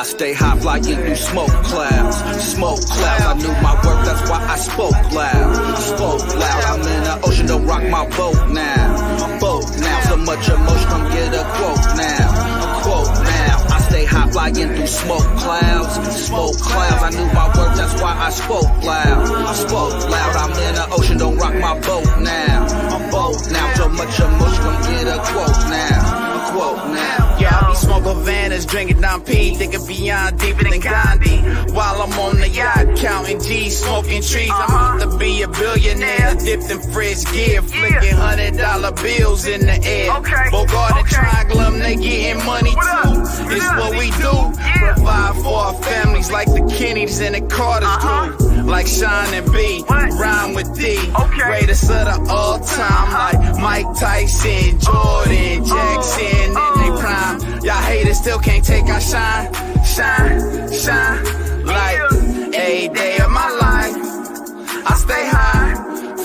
I stay high flying through smoke clouds. Smoke clouds, I knew my worth, that's why I spoke loud. Spoke loud, I'm in the ocean, don't rock my boat now. Boat now, so much emotion, come get a quote now. A quote now, I stay high flying through smoke clouds. Smoke clouds, I knew my worth, that's why I spoke loud. I spoke loud, I'm in the ocean, don't rock my boat now. A boat now, so much emotion, come get a quote now. A quote now. Yeah, I be smoking Vannas, drinking Dom P, thinking beyond deeper than Gandhi. While I'm on the yacht, counting G's, smoking trees. I'm about to be a billionaire, dipped in fresh gear, flicking $100 bills in the air. Bogard and Triangle, they getting money too. It's what we do. Provide for our families like the Kennedys and the Carters do. Like Sean and B, rhyme with D. Greatest of the all time, like Mike Tyson, Jordan, Jackson in they prime. Y'all haters still can't take our shine. Like every day of my life, I stay high,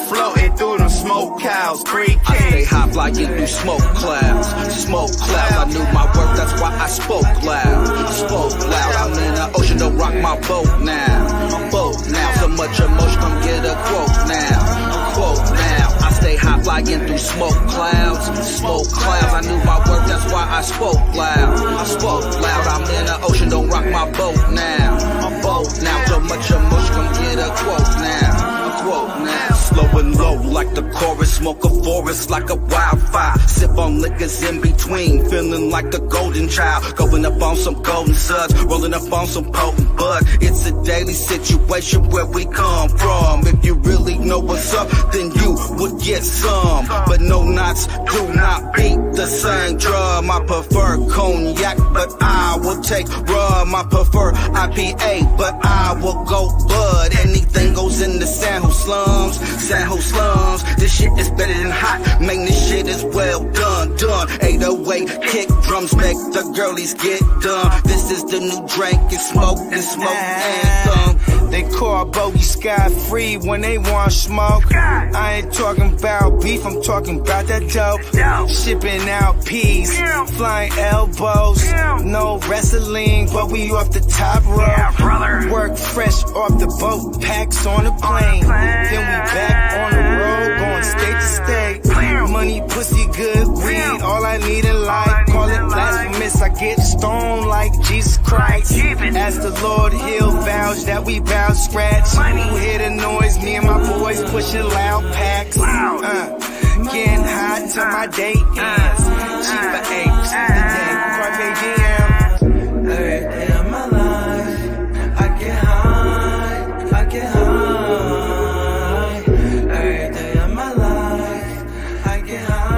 floating through them smoke clouds. 3K. I stay high flying through smoke clouds. Smoke clouds, I knew my worth, that's why I spoke loud. Spoke loud, I'm in the ocean, don't rock my boat now. Boat now, so much emotion, come get a quote now. A quote now, I stay high flying through smoke clouds. Smoke clouds, I knew my worth, that's why I spoke loud. I spoke loud, I'm in the ocean, don't rock my boat now. A boat now, so much emotion, come get a quote now. A quote now. Slow and low like the chorus, smoke a forest like a wildfire. Sip on liquors in between, feeling like the golden child. Going up on some golden suds, rolling up on some potent bud. It's a daily situation where we come from. If you really know what's up, then you would get some. But no knots do not beat the same drum. I prefer cognac, but I will take rum. I prefer IPA, but I will go bud. Anything goes in the San Jose slums. San Jose slums, this shit is better than hot. Man, this shit is well done. 808 kick drums make the girlies get done. This is the new drink, it's smoke anthem. They call Bogard Scott free when they want smoke. I ain't talking about beef, I'm talking about that dope. Shipping out peas, flying elbows. No wrestling, but we off the top rope. Work fresh off the boat, packs on the plane. Then we back on the road, going state to state. Money, pussy, good weed, all I need in life. Call it blasphemous, I get stoned like Jesus Christ. Ask the Lord, he'll vouch that we bout scratch. You hear the noise, me and my boys pushing loud packs. Getting high till my day ends. Cheaper apes, the day Carpe Diem. Every day of my life, I get high, I get high. Every day of my life, I get high.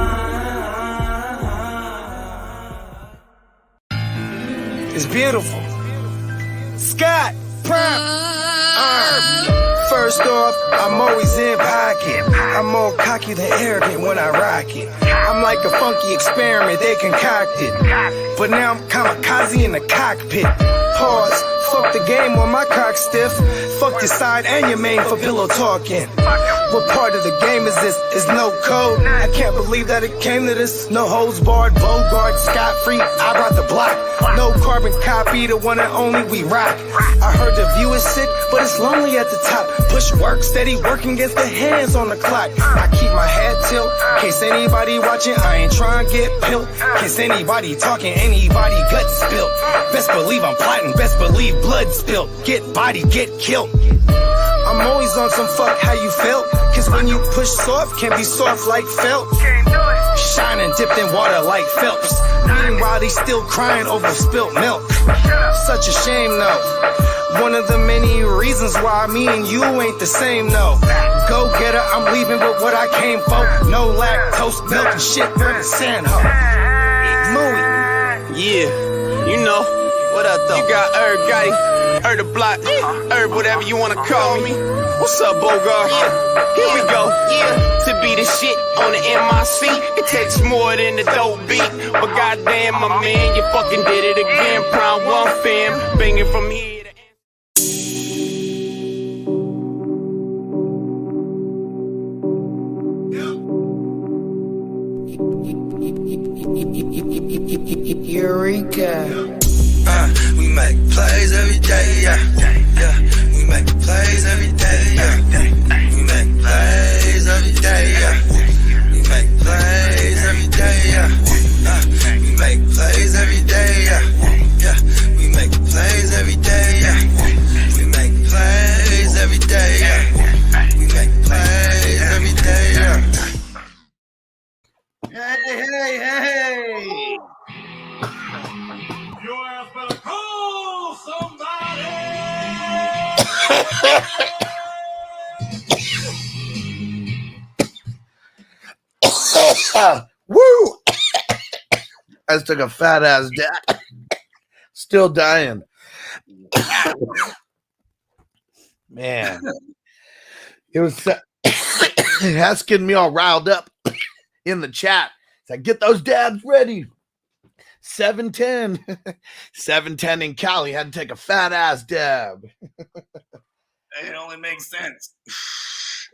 It's beautiful. Scott, Prime. First off, I'm always in pocket. I'm more cocky than arrogant when I rock it. I'm like a funky experiment they concocted. But now I'm kamikaze in the cockpit. Pause. Fuck the game on my cock stiff. Fuck your side and your main for pillow talking. What part of the game is this? Is no code. I can't believe that it came to this. No holds barred, Bogard Scott free. I brought the block. No carbon copy, the one and only we rock. I heard the view is sick, but it's lonely at the top. Push work, steady working against the hands on the clock. I keep my head tilt. Case anybody watching, I ain't trying to get pilled. Case anybody talking, anybody gut spilt. Best believe I'm plotting, best believe blood spilt. Get body, get killed. I'm always on some fuck how you felt. Cause when you push soft, can't be soft like felt. Shining dipped in water like Phelps. Meanwhile, they still crying over spilt milk. Such a shame though. One of the many reasons why me and you ain't the same, no. Go getter, I'm leaving with what I came for. No lactose, milk and shit for the sand hoe. Mooey. Yeah, you know. What up, though? You got Gotti, the block, whatever you wanna call me. What's up, Bogard? Here we go. To be the shit on the MIC, it takes more than the dope beat. But goddamn, my man, you fucking did it again. Prime one fam, banging from here. Eureka. We might make plays every day, yeah. We make plays every day, yeah. We make plays every day, yeah. We make plays every day, yeah. We make plays every day, yeah. We make plays every day, yeah. We make plays every day, yeah. We make plays every day, yeah. Hey. Your ass better call somebody. Woo! I just took a fat ass dab. Still dying. Man. It was asking me all riled up in the chat. It's like, get those dabs ready. 710. 710 in Cali had to take a fat ass dab. It only makes sense.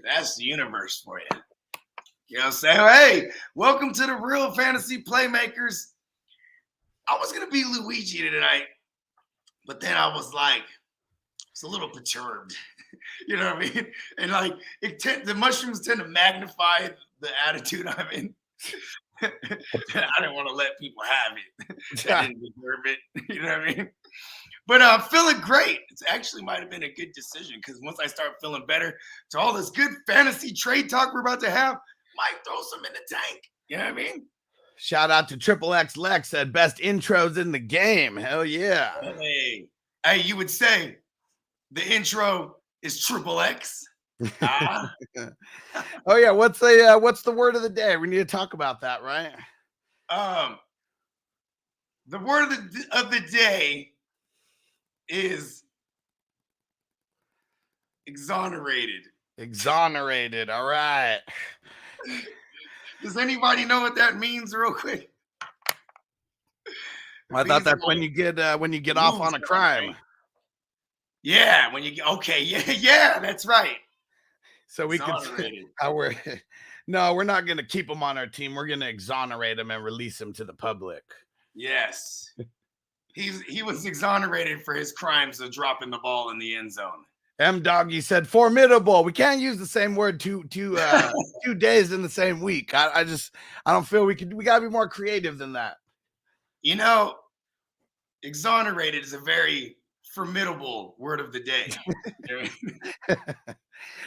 That's the universe for you. You know what I'm saying? Hey, welcome to the Real Fantasy Playmakers. I was going to be Luigi tonight, but then I was like, it's a little perturbed. You know what I mean? And like, the mushrooms tend to magnify the attitude I'm in. I didn't want to let people have it. I didn't deserve it. You know what I mean? But I'm feeling great. It actually might have been a good decision because once I start feeling better to all this good fantasy trade talk we're about to have, might throw some in the tank. You know what I mean? Shout out to Triple X Lex, said best intros in the game. Hell yeah. Hey, you would say the intro is Triple X. Oh yeah, what's the word of the day? We need to talk about that, right? The word of the day is exonerated. Exonerated. All right. Does anybody know what that means, real quick? I thought that's when you get off on a crime. Right? Yeah, when you get yeah, that's right. So we can say how we're not going to keep him on our team. We're going to exonerate him and release him to the public. Yes. He was exonerated for his crimes of dropping the ball in the end zone. M Doggy said formidable. We can't use the same word two days in the same week. I don't feel we gotta be more creative than that. You know, exonerated is a very formidable word of the day.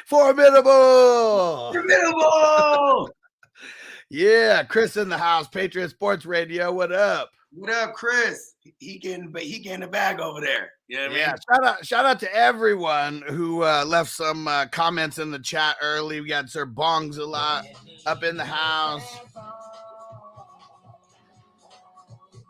Formidable. Formidable. Yeah, Chris in the house, Patriot Sports Radio. What up? What up, Chris? He getting the bag over there. You know what I mean? Shout out to everyone who left some comments in the chat early. We got Sir Bongs a lot up in the house.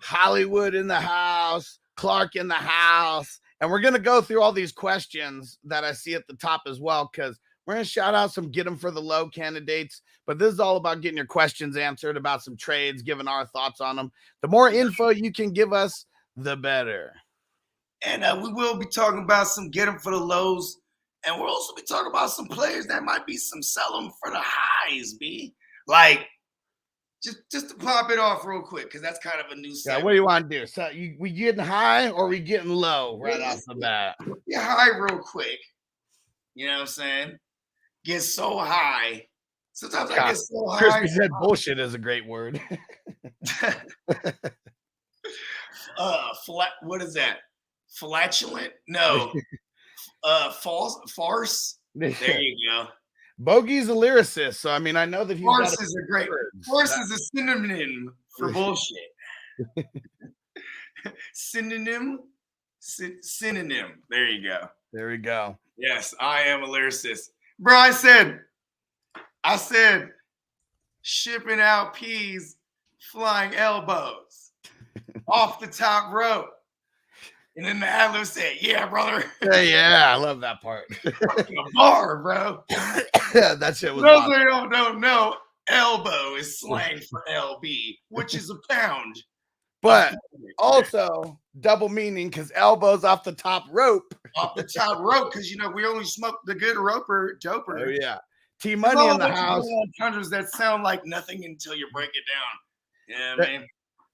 Hollywood in the house. Clark in the house. And we're going to go through all these questions that I see at the top as well, because we're going to shout out some get them for the low candidates. But this is all about getting your questions answered about some trades, giving our thoughts on them. The more info you can give us, the better. And we will be talking about some get them for the lows. And we'll also be talking about some players that might be some sell them for the highs, B. Like, just to pop it off real quick, because that's kind of a new segment. Yeah, what do you want to do? So we getting high or we getting low right off the bat? Get high real quick. You know what I'm saying? Get so high. Sometimes I get so high. Crispy said bullshit is a great word. What is that? Flatulent? No. Farce? There you go. Bogey's a lyricist, so I mean, I know that he's farce is a great farce is a synonym for bullshit. Synonym. There you go. There we go. Yes, I am a lyricist. Bro, I said shipping out peas, flying elbows off the top rope. And then the ad-lib said, yeah, brother. Yeah, I love that part. A bar, bro. Yeah, that shit was awesome. Those who don't know, elbow is slang for LB, which is a pound. But also double meaning, because elbows off the top rope. Off the top rope, because, we only smoke the good doper. Oh, yeah. T-Money in the house. Hundreds that sound like nothing until you break it down. Yeah, man.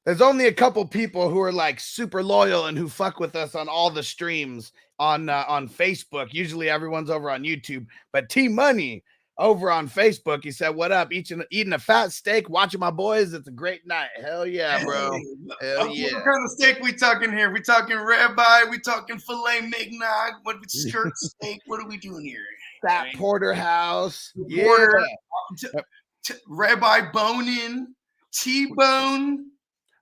There's only a couple people who are like super loyal and who fuck with us on all the streams on Facebook. Usually everyone's over on YouTube, but T Money over on Facebook, he said, "What up? Eating a fat steak, watching my boys. It's a great night." Hell yeah, bro. Hell yeah. What kind of steak we talking here? We talking ribeye? We talking filet mignon? What skirt steak? What are we doing here? That porterhouse. Porter, Yeah. Ribeye bone-in, T-bone.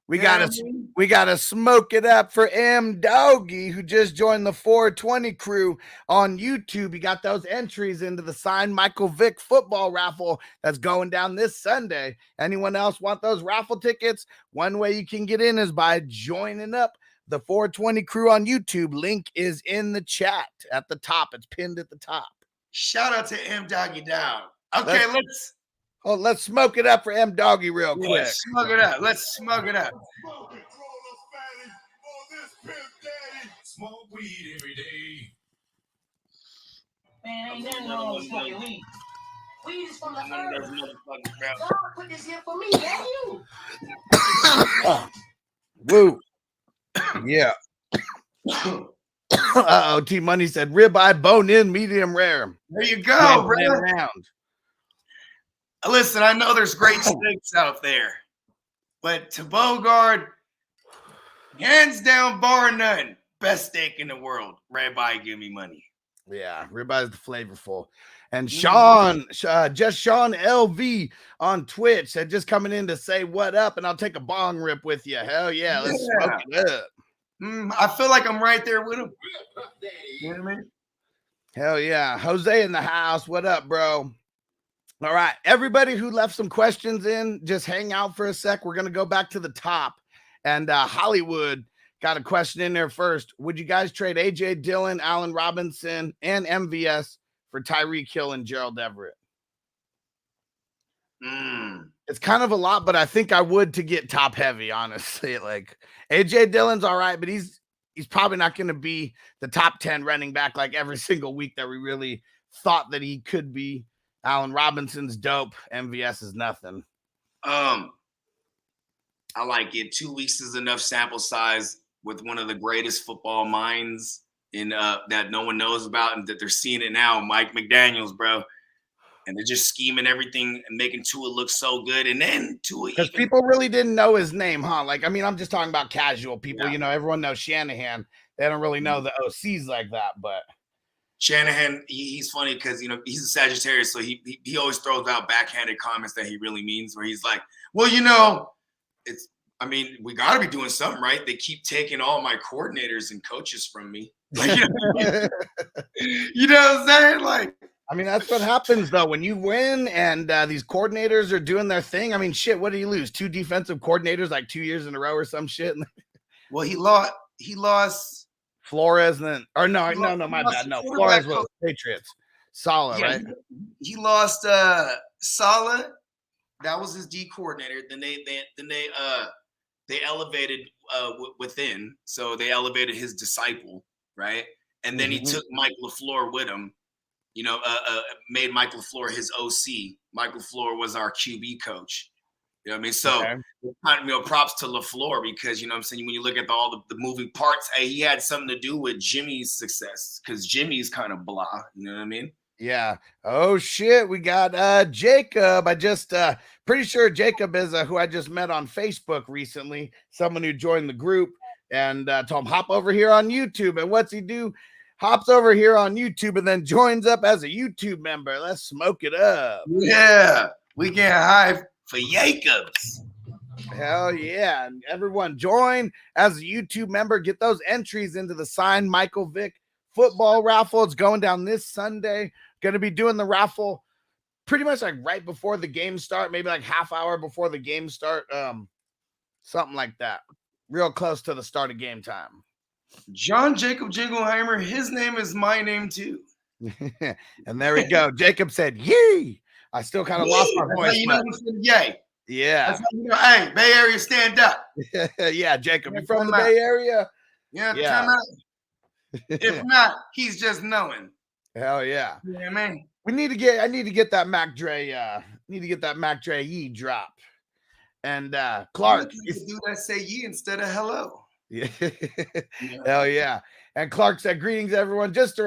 We gotta smoke it up for M Doggy, who just joined the 420 crew on YouTube. You got those entries into the signed Michael Vick football raffle that's going down this Sunday. Anyone else want those raffle tickets? One way you can get in is by joining up the 420 crew on YouTube. Link is in the chat at the top. It's pinned at the top. Shout out to M Doggy Down. Okay, let's smoke it up for M Doggy real quick. Let's smoke it up. Let's smoke it up. Smoke weed every day. Man, ain't nothing wrong with smoking weed. Weed is from the earth. God put this here for me, man. You. Woo. Yeah. Uh-oh, T Money said ribeye, bone in, medium rare. There you go, bro. Round. Listen, I know there's great steaks out there, but to Bogard, hands down, bar none, best steak in the world. Ribeye, give me money. Yeah, ribeye is the flavorful. And Sean LV on Twitch said, just coming in to say what up, and I'll take a bong rip with you. Hell yeah, let's smoke it up. I feel like I'm right there with him. You know what I mean? Hell yeah. Jose in the house. What up, bro? All right. Everybody who left some questions in, just hang out for a sec. We're going to go back to the top. And Hollywood got a question in there first. Would you guys trade A.J. Dillon, Allen Robinson, and MVS for Tyreek Hill and Gerald Everett? It's kind of a lot, but I think I would to get top heavy, honestly. Like A.J. Dillon's all right, but he's probably not going to be the top 10 running back like every single week that we really thought that he could be. Allen Robinson's dope. MVS is nothing. I like it. 2 weeks is enough sample size with one of the greatest football minds in that no one knows about and that they're seeing it now, Mike McDaniels, bro. And they're just scheming everything and making Tua look so good. And then Tua, because people really didn't know his name, huh? Like, I mean, I'm just talking about casual people. Yeah. You know, everyone knows Shanahan. They don't really know the OCs like that, but Shanahan, he's funny because, you know, he's a Sagittarius, so he always throws out backhanded comments that he really means, where he's like, well, you know, we got to be doing something right. They keep taking all my coordinators and coaches from me. Like, you know what I'm saying? Like, I mean, that's what happens, though, when you win and these coordinators are doing their thing. I mean, shit, what did he lose? 2 defensive coordinators like 2 years in a row or some shit? Well, he lost Flores and then, or no, my bad. No, Flores was Patriots. Saleh, yeah, right? He lost Saleh. That was his D coordinator. Then they elevated within. So they elevated his disciple, right? And then he took Mike LaFleur with him. You know, made Mike LaFleur his OC. Mike LaFleur was our QB coach. You know what I mean? So, you know, props to LaFleur because, you know what I'm saying, when you look at all the moving parts, hey, he had something to do with Jimmy's success because Jimmy's kind of blah. You know what I mean? Yeah. Oh, shit. We got Jacob. I just pretty sure Jacob is who I just met on Facebook recently, someone who joined the group and told him, hop over here on YouTube. And what's he do? Hops over here on YouTube and then joins up as a YouTube member. Let's smoke it up. Yeah. We get high for Jacobs. Hell yeah. And everyone join as a YouTube member. Get those entries into the signed Michael Vick football raffle. It's going down this Sunday. Going to be doing the raffle pretty much like right before the game start, maybe like half hour before the game start. Something like that. Real close to the start of game time. John Jacob Jingleheimer, his name is my name too. And there we go. Jacob said, yay. I still kind of lost my voice. You know, yay. Yeah. That's how you know, hey, Bay Area, stand up. Yeah, Jacob, you from the Bay Area? Yeah. Come out. If not, he's just knowing. Hell yeah. You know what I mean? I need to get that Mac Dre, Mac Dre E dropped. And I Clark, like the dude that say ye instead of hello. yeah. Hell yeah. And Clark said, greetings, everyone. Just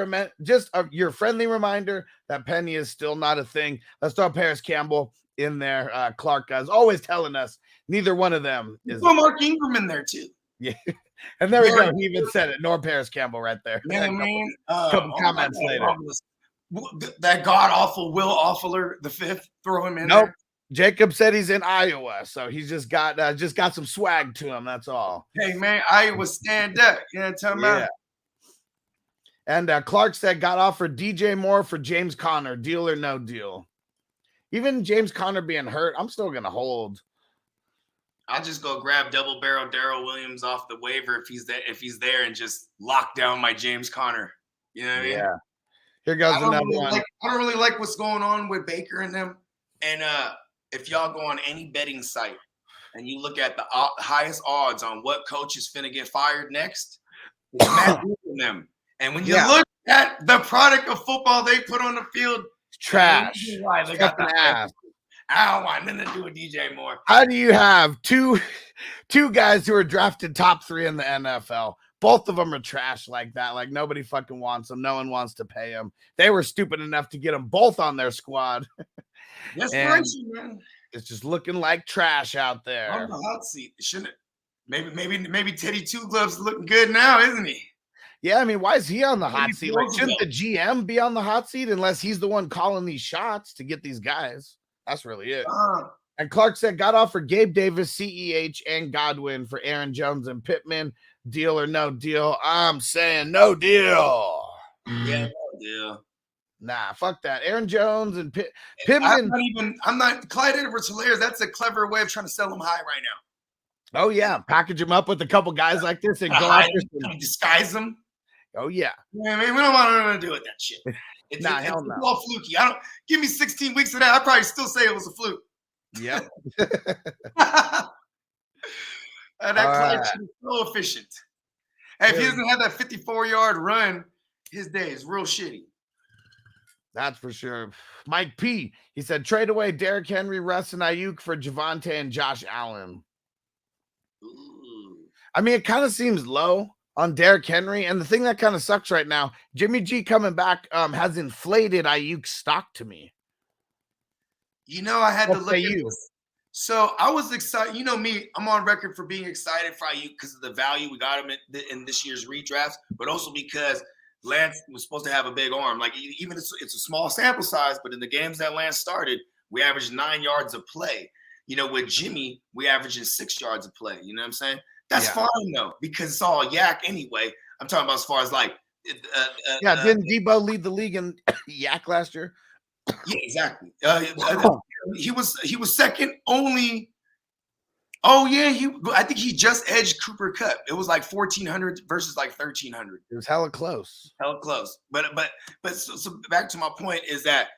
your friendly reminder that Penny is still not a thing. Let's throw Paris Campbell in there. Clark is always telling us neither one of them is. Put Mark Ingram in there too. Yeah. And there we go. He even said it. Nor Paris Campbell right there. Yeah, man. Couple comments later. That god awful Will Awfuler the fifth. Throw him in Nope. there. Jacob said he's in Iowa, so he's just got some swag to him. That's all. Hey man, Iowa stand up. You know what I'm talking about? And Clark said got offered DJ Moore for James Conner. Deal or no deal? Even James Conner being hurt, I'm still gonna hold. I'll just go grab double barrel Darrell Williams off the waiver if he's there and just lock down my James Conner. You know what I mean? Yeah. Here goes another one. I don't really like what's going on with Baker and them. And if y'all go on any betting site and you look at the lohighest odds on what coach is finna get fired next, it's Matt Rule and them. And when you look at the product of football they put on the field, it's trash. Why they got the ass. I don't want nothing to do with DJ Moore. How do you have two guys who are drafted top 3 in the NFL? Both of them are trash like that. Like nobody fucking wants them. No one wants to pay them. They were stupid enough to get them both on their squad. Desperation, man. It's just looking like trash out there. On the hot seat, shouldn't it? Maybe Teddy Two Gloves looking good now, isn't he? Yeah, I mean, why is he on the hot seat? Like, shouldn't the GM be on the hot seat unless he's the one calling these shots to get these guys? That's really it. And Clark said, got offered Gabe Davis, CEH, and Godwin for Aaron Jones and Pittman. Deal or no deal? I'm saying no deal. Yeah, no deal. Nah, fuck that. Aaron Jones and Pittman. I'm not Clyde Edwards-Helaire. That's a clever way of trying to sell him high right now. Oh yeah, package him up with a couple guys like this and go after some. Disguise them. Oh yeah. I mean, we don't want nothing to do with that shit. It's all fluky. I don't give me 16 weeks of that. I'd probably still say it was a fluke. Yep. That Clyde is so efficient. Hey, if he doesn't have that 54-yard run, his day is real shitty. That's for sure. Mike P. He said trade away Derrick Henry, Russ, and Ayuk for Javonte and Josh Allen. Ooh. I mean, it kind of seems low on Derrick Henry, and the thing that kind of sucks right now, Jimmy G coming back has inflated Ayuk's stock to me. You know, I had to look at this. So I was excited. You know me, I'm on record for being excited for Ayuk because of the value we got him in this year's redraft, but also because Lance was supposed to have a big arm. Like, even it's a small sample size, but in the games that Lance started, we averaged 9 yards of play. You know, with Jimmy, we averaged 6 yards of play. You know what I'm saying? That's fine, though, because it's all yak anyway. I'm talking about as far as like. Didn't Debo lead the league in yak last year? Yeah, exactly. He was second only. Oh yeah, I think he just edged Cooper Kupp. It was like 1,400 versus like 1,300. It was hella close. But so back to my point is that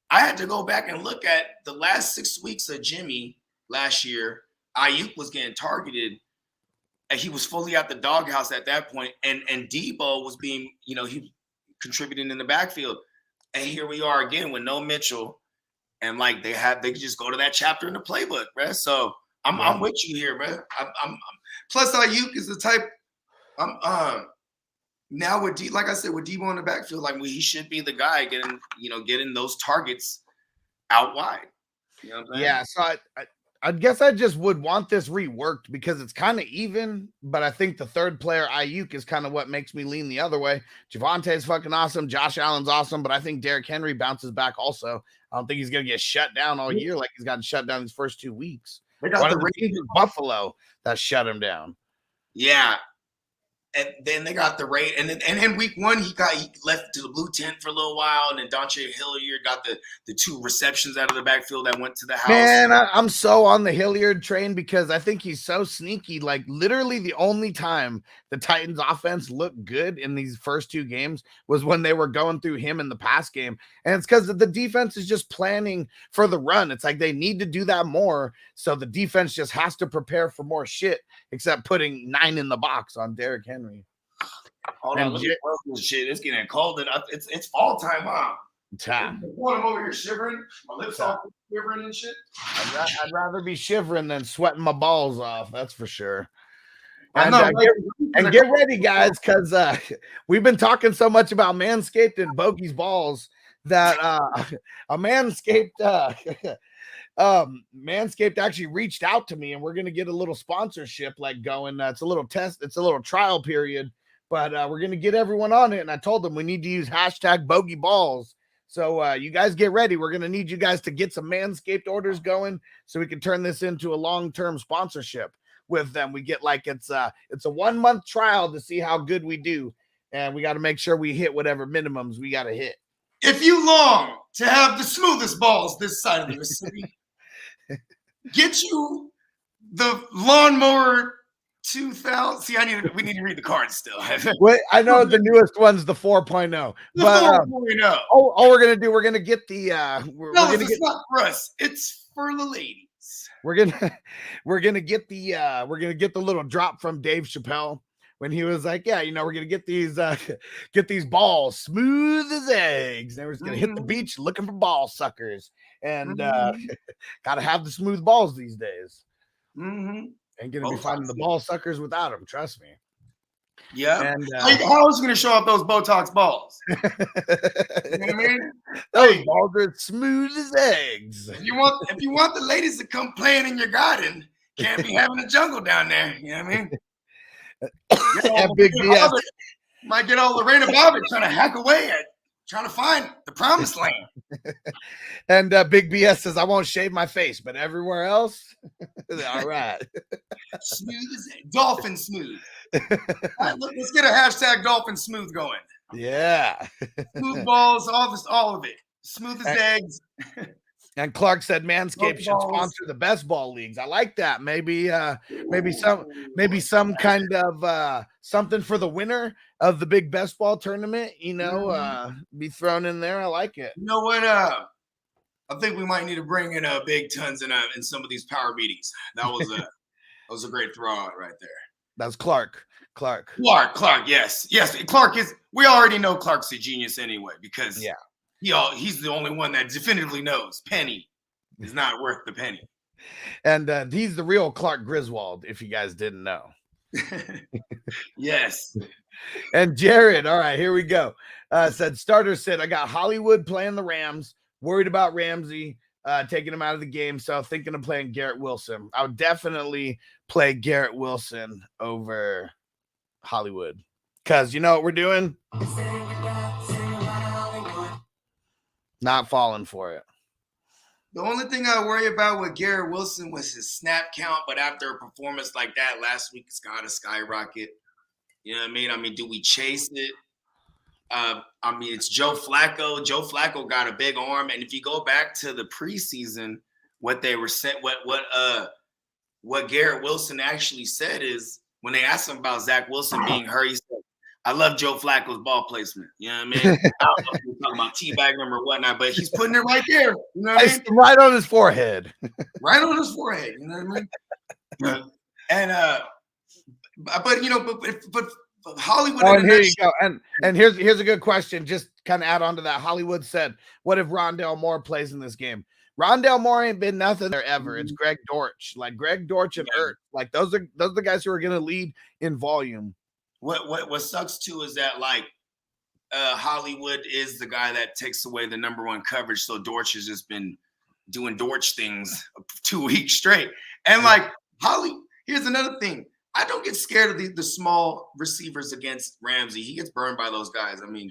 I had to go back and look at the last 6 weeks of Jimmy last year. Ayuk was getting targeted, and he was fully out the doghouse at that point. And Debo was being, he contributing in the backfield. And here we are again with no Mitchell, and like they could just go to that chapter in the playbook, bro. So I'm with you here, bro. I'm plus Ayuk is the type. Now with like I said, with Debo in the backfield, like he should be the guy getting those targets out wide. You know what I'm saying? Yeah. So I guess I just would want this reworked because it's kind of even, but I think the third player, Ayuk, is kind of what makes me lean the other way. Javonte's fucking awesome. Josh Allen's awesome, but I think Derrick Henry bounces back also. I don't think he's going to get shut down all year like he's gotten shut down these first 2 weeks. They got the teams in Buffalo that shut him down. Yeah. And then they got the rate, and in week 1 he left to the blue tent for a little while, and then Dante Hilliard got the 2 receptions out of the backfield that went to the house. Man, I'm so on the Hilliard train because I think he's so sneaky. Like literally the only time the Titans offense looked good in these first 2 games was when they were going through him in the pass game, and it's because the defense is just planning for the run. It's like they need to do that more, so the defense just has to prepare for more shit, except putting 9 in the box on Derrick Henry. Hold on, look at this shit. It's getting cold enough. It's fall time, huh? Time. I'm over here shivering. My lips all shivering and shit. I'd rather be shivering than sweating my balls off. That's for sure. I And, know, right? get ready, guys, because we've been talking so much about Manscaped and Bogey's balls that a Manscaped Manscaped actually reached out to me, and we're gonna get a little sponsorship like going. It's a little test, it's a little trial period, but we're gonna get everyone on it. And I told them we need to use hashtag Bogey Balls. So you guys get ready. We're gonna need you guys to get some Manscaped orders going so we can turn this into a long-term sponsorship with them. We get like it's a 1 month trial to see how good we do, and we got to make sure we hit whatever minimums we got to hit. If you long to have the smoothest balls this side of the Mississippi, get you the lawnmower 2000. See, we need to read the cards still. Wait, I know the newest one's the 4.0. The But 4.0. all we're gonna get the It's not for us. It's for the ladies. we're gonna get the little drop from Dave Chappelle when he was like, yeah, we're gonna get these balls smooth as eggs, and we're just gonna hit the beach looking for ball suckers, and gotta have the smooth balls these days. Ain't gonna be finding the ball suckers without them, trust me. Yeah. And how is it gonna show up those Botox balls? You know what I mean? Those balls are smooth as eggs. If you want the ladies to come playing in your garden, can't be having a jungle down there. You know what I mean? That big BS. Might get all Lorena Bobbitt trying to hack away at trying to find the promised land. And Big BS says, I won't shave my face, but everywhere else, all right. Smooth as dolphin smooth. All right, let's get a hashtag dolphin smooth going. Yeah. Smooth balls, all of it. Smooth as eggs. And Clark said Manscaped should sponsor the best ball leagues. I like that. Maybe some kind of something for the winner of the big best ball tournament, be thrown in there. I like it. You know what? I think we might need to bring in big tons in some of these power meetings. That was a great throw out right there. That's Clark. Clark, yes. Clark is. We already know Clark's a genius anyway because he's the only one that definitively knows penny is not worth the penny. And he's the real Clark Griswold, if you guys didn't know. Yes. And Jared, all right, here we go. Said I got Hollywood playing the Rams, worried about Ramsey taking him out of the game, so thinking of playing Garrett Wilson. I would definitely play Garrett Wilson over Hollywood because you know what we're doing? Not falling for it. The only thing I worry about with Garrett Wilson was his snap count, but after a performance like that last week, it's got to skyrocket. You know what I mean? I mean, do we chase it? It's Joe Flacco. Joe Flacco got a big arm, and if you go back to the preseason, what they were saying, what Garrett Wilson actually said is when they asked him about Zach Wilson being hurt, he said, I love Joe Flacco's ball placement. You know what I mean? I don't know if we're talking about teabag him or whatnot, but he's putting it right there. You know what I mean? Right on his forehead. Right on his forehead. You know what I mean? And but Hollywood. Oh, and here you go. And here's a good question. Just kind of add on to that. Hollywood said, "What if Rondale Moore plays in this game?" Rondale Moore ain't been nothing there ever. It's Greg Dortch, like Greg Dortch and Ertz. Like those are the guys who are going to lead in volume. What sucks too is that like Hollywood is the guy that takes away the number one coverage. So Dortch has just been doing Dortch things 2 weeks straight. And like here's another thing. I don't get scared of the small receivers against Ramsey. He gets burned by those guys. I mean,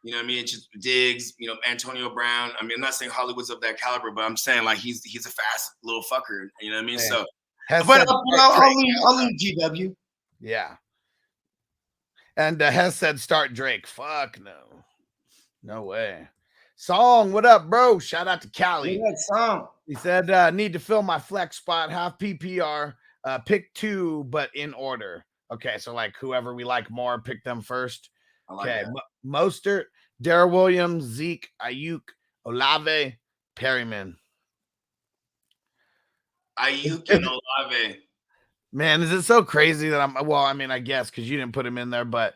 you know what I mean? It's just Diggs, Antonio Brown. I mean, I'm not saying Hollywood's of that caliber, but I'm saying like he's a fast little fucker. You know what I mean? Man. So, but I'll leave GW. Yeah. And Hess said start Drake. Fuck no. No way. Song, what up, bro? Shout out to Cali. Yeah, Song. He said, need to fill my flex spot, half PPR, pick two, but in order. Okay, so like whoever we like more, pick them first. Okay, Mostert, Darrell Williams, Zeke, Ayuk, Olave, Perryman. Ayuk and Olave. Man, is it so crazy that I guess because you didn't put him in there, but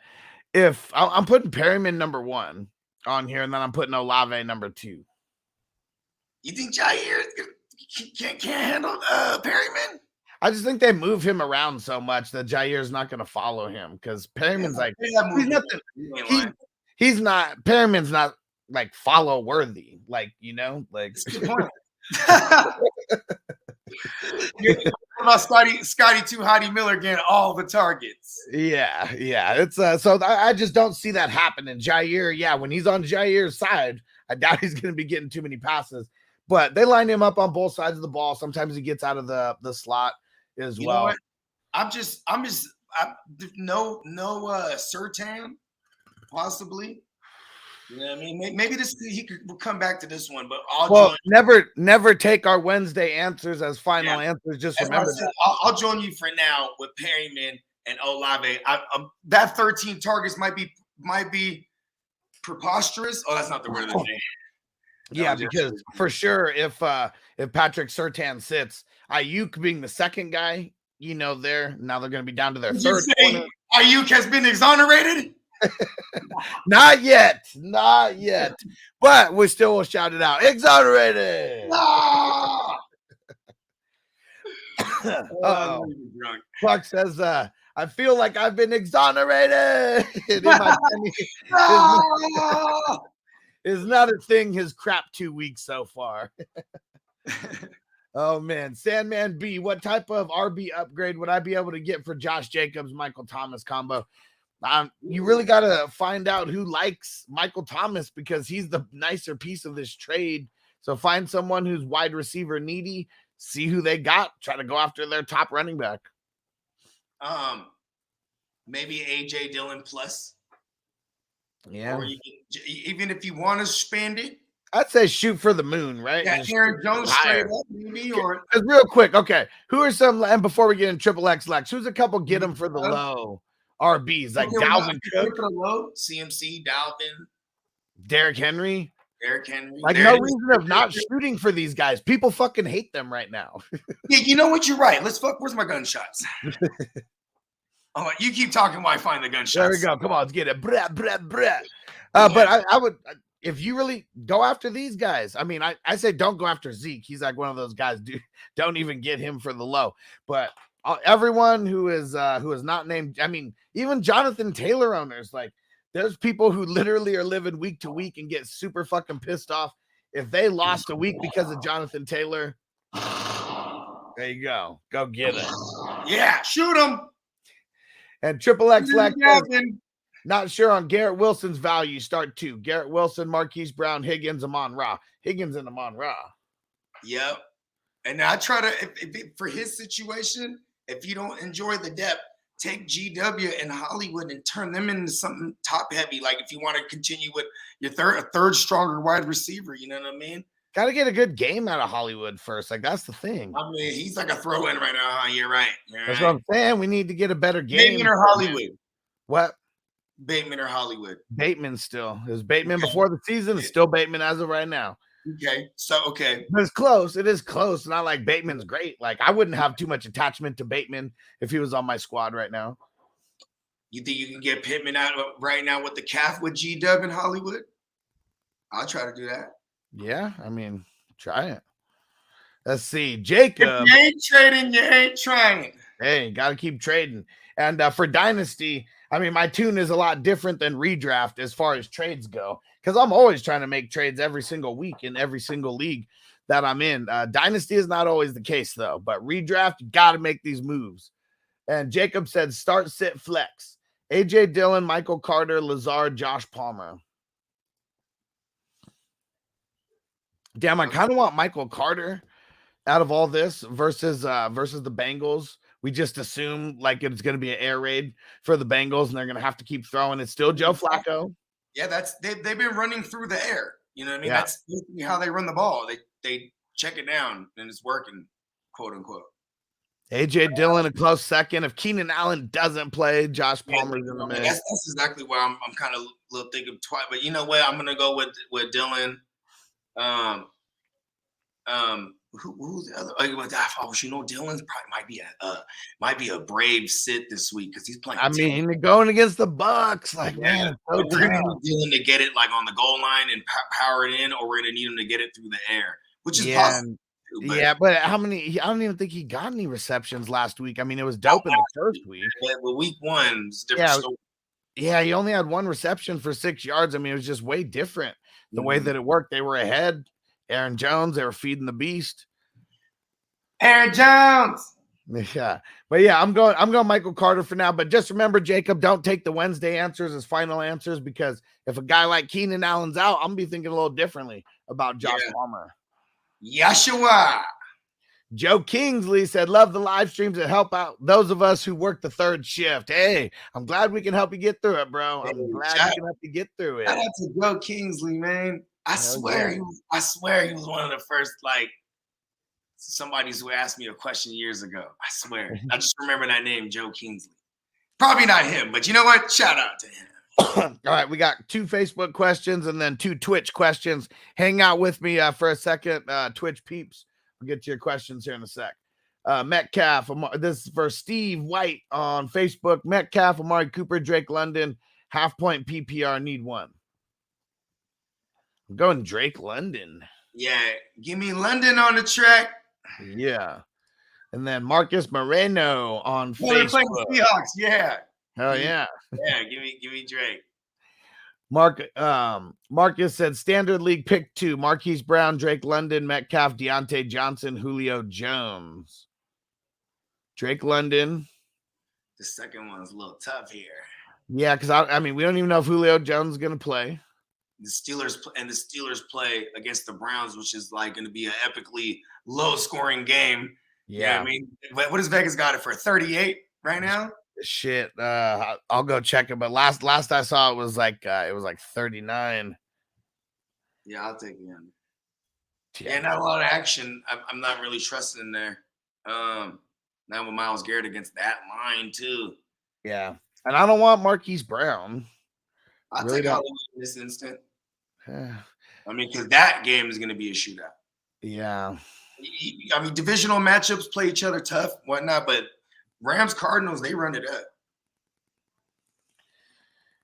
if I'm putting Perryman number one, on here, and then I'm putting Olave number 2. You think Jair can't handle Perryman? I just think they move him around so much that Jair's not going to follow him because Perryman's he's not Perryman's not like follow worthy, like like. That's a good point. About Scotty 2 Hottie Miller getting all the targets. Yeah. It's so I just don't see that happening. Jair, yeah, when he's on Jair's side, I doubt he's going to be getting too many passes. But they line him up on both sides of the ball. Sometimes he gets out of the slot as well. I'm just no Surtain, possibly. You know what I mean? Maybe he could come back to this one, but never take our Wednesday answers as final answers. Just remember that. I'll join you for now with Perryman and Olave. That 13 targets might be preposterous. Oh, that's not the word of the day. Yeah, because for sure, if Patrick Surtain sits, Ayuk being the second guy, there now they're going to be down to their third. Ayuk has been exonerated. Not yet, but we still will shout it out. Exonerated. Clark says, I feel like I've been exonerated. Is not a thing. His crap 2 weeks so far. Oh man, Sandman B, what type of RB upgrade would I be able to get for Josh Jacobs, Michael Thomas combo? You really got to find out who likes Michael Thomas because he's the nicer piece of this trade. So find someone who's wide receiver needy, see who they got, try to go after their top running back. Maybe AJ Dillon plus. Yeah. Or even if you want to spend it, I'd say shoot for the moon, right? Yeah, Aaron Jones straight up, maybe, or real quick. Okay, who are some? And before we get in triple X Lex, who's a couple get them for the low RBs like Dalvin Cook, for the low CMC, Dalvin, Derrick Henry. Like there no reason of not shooting for these guys. People fucking hate them right now. Yeah, you know what? You're right. Where's my gunshots? Oh, you keep talking while I find the gunshots. There we go. Come on, let's get it. But I would, if you really go after these guys, I mean, I say don't go after Zeke. He's like one of those guys. Don't even get him for the low. But everyone who is not named, I mean, even Jonathan Taylor owners, like there's people who literally are living week to week and get super fucking pissed off if they lost a week because of Jonathan Taylor. There you go. Go get it. Yeah, shoot him. And triple X Lex, not sure on Garrett Wilson's value. Start 2. Garrett Wilson, Marquise Brown, Higgins, Amon-Ra. Higgins and Amon-Ra. Yep. And I try to, if for his situation, if you don't enjoy the depth, take GW and Hollywood and turn them into something top heavy. Like if you want to continue with your third stronger wide receiver, you know what I mean? Got to get a good game out of Hollywood first. Like that's the thing. I mean, he's like a throw in right now. You're right. That's what I'm saying. We need to get a better game. Bateman or Hollywood? What? Bateman or Hollywood? Bateman still. It was Bateman before the season. It's still Bateman as of right now. Okay. So, okay. But it's close. It is close. Not like Bateman's great. Like I wouldn't have too much attachment to Bateman if he was on my squad right now. You think you can get Pittman out right now with the calf with G-Dub in Hollywood? I'll try to do that. Yeah, I mean, try it. Let's see. Jacob. If you ain't trading, you ain't trying. Hey, got to keep trading. And for Dynasty, I mean, my tune is a lot different than redraft as far as trades go because I'm always trying to make trades every single week in every single league that I'm in. Dynasty is not always the case, though. But redraft, you got to make these moves. And Jacob said start, sit, flex. A.J. Dillon, Michael Carter, Lazard, Josh Palmer. Damn, I kind of want Michael Carter out of all this versus the Bengals. We just assume like it's going to be an air raid for the Bengals, and they're going to have to keep throwing. It's still Joe Flacco. Yeah, they've been running through the air. You know what I mean? Yeah. That's how they run the ball. They check it down, and it's working, quote unquote. A.J. Dillon a close second. If Keenan Allen doesn't play, Josh Palmer's in the mix. That's exactly why I'm kind of a little thinking twice. But you know what? I'm going to go with Dillon. Who's the other? Dylan's probably might be a brave sit this week because he's playing. I mean, going against the Bucks, like man, it's so we're gonna tough. need Dylan to get it like on the goal line and power it in, or we're gonna need him to get it through the air, which is possible. But how many? I don't even think he got any receptions last week. I mean, it was dope in the first week. But week 1 is different story. Yeah, he only had 1 reception for 6 yards. I mean, it was just way different the way that it worked. They were ahead. Aaron Jones, they were feeding the beast. Aaron Jones. Yeah, but yeah, I'm going Michael Carter for now. But just remember, Jacob, don't take the Wednesday answers as final answers, because if a guy like Keenan Allen's out, I'm gonna be thinking a little differently about Josh Palmer. Yeshua. Joe Kingsley said, love the live streams that help out those of us who work the third shift. Hey, I'm glad we can help you get through it, bro. I'm glad we can help you get through it. Shout out to Joe Kingsley, man. I swear he was one of the first, like, somebody who asked me a question years ago. I swear. I just remember that name, Joe Kingsley. Probably not him, but you know what? Shout out to him. All right, we got 2 Facebook questions and then 2 Twitch questions. Hang out with me for a second, Twitch peeps. We'll get to your questions here in a sec. Metcalf, this is for Steve White on Facebook. Metcalf, Amari Cooper, Drake London, half-point PPR, need 1. I'm going Drake London. Yeah, give me London on the track. Yeah. And then Marcus Moreno on Facebook. Playing Seahawks, yeah. Hell yeah. Yeah, give me Drake. Marcus said standard league pick 2, Marquise Brown, Drake London, Metcalf, Deontay Johnson, Julio Jones. Drake London. The second one's a little tough here. Yeah, because I mean, we don't even know if Julio Jones is going to play. The Steelers play against the Browns, which is like going to be an epically low-scoring game. Yeah, I mean, what does Vegas got it for? 38 right now? Shit, I'll go check it. But last I saw it was like 39. Yeah, I'll take the under. Yeah, not a lot of action. I'm not really trusting in there. Now with Myles Garrett against that line too. Yeah, and I don't want Marquise Brown. I'll take Halloween in this instant. I mean, because that game is going to be a shootout. Yeah. I mean, divisional matchups play each other tough, whatnot, but Rams Cardinals, they run it up.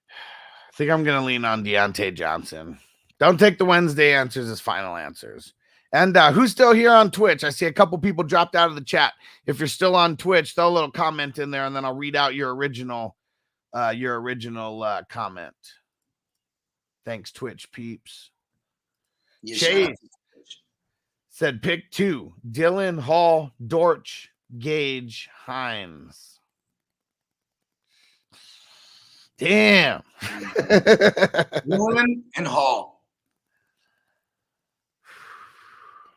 I think I'm going to lean on Deontay Johnson. Don't take the Wednesday answers as final answers. And who's still here on Twitch? I see a couple people dropped out of the chat. If you're still on Twitch, throw a little comment in there, and then I'll read out your original comment. Thanks, Twitch peeps. Yeah, Chase said pick 2, Dylan, Hall, Dortch, Gage, Hines. Damn. Dylan and Hall.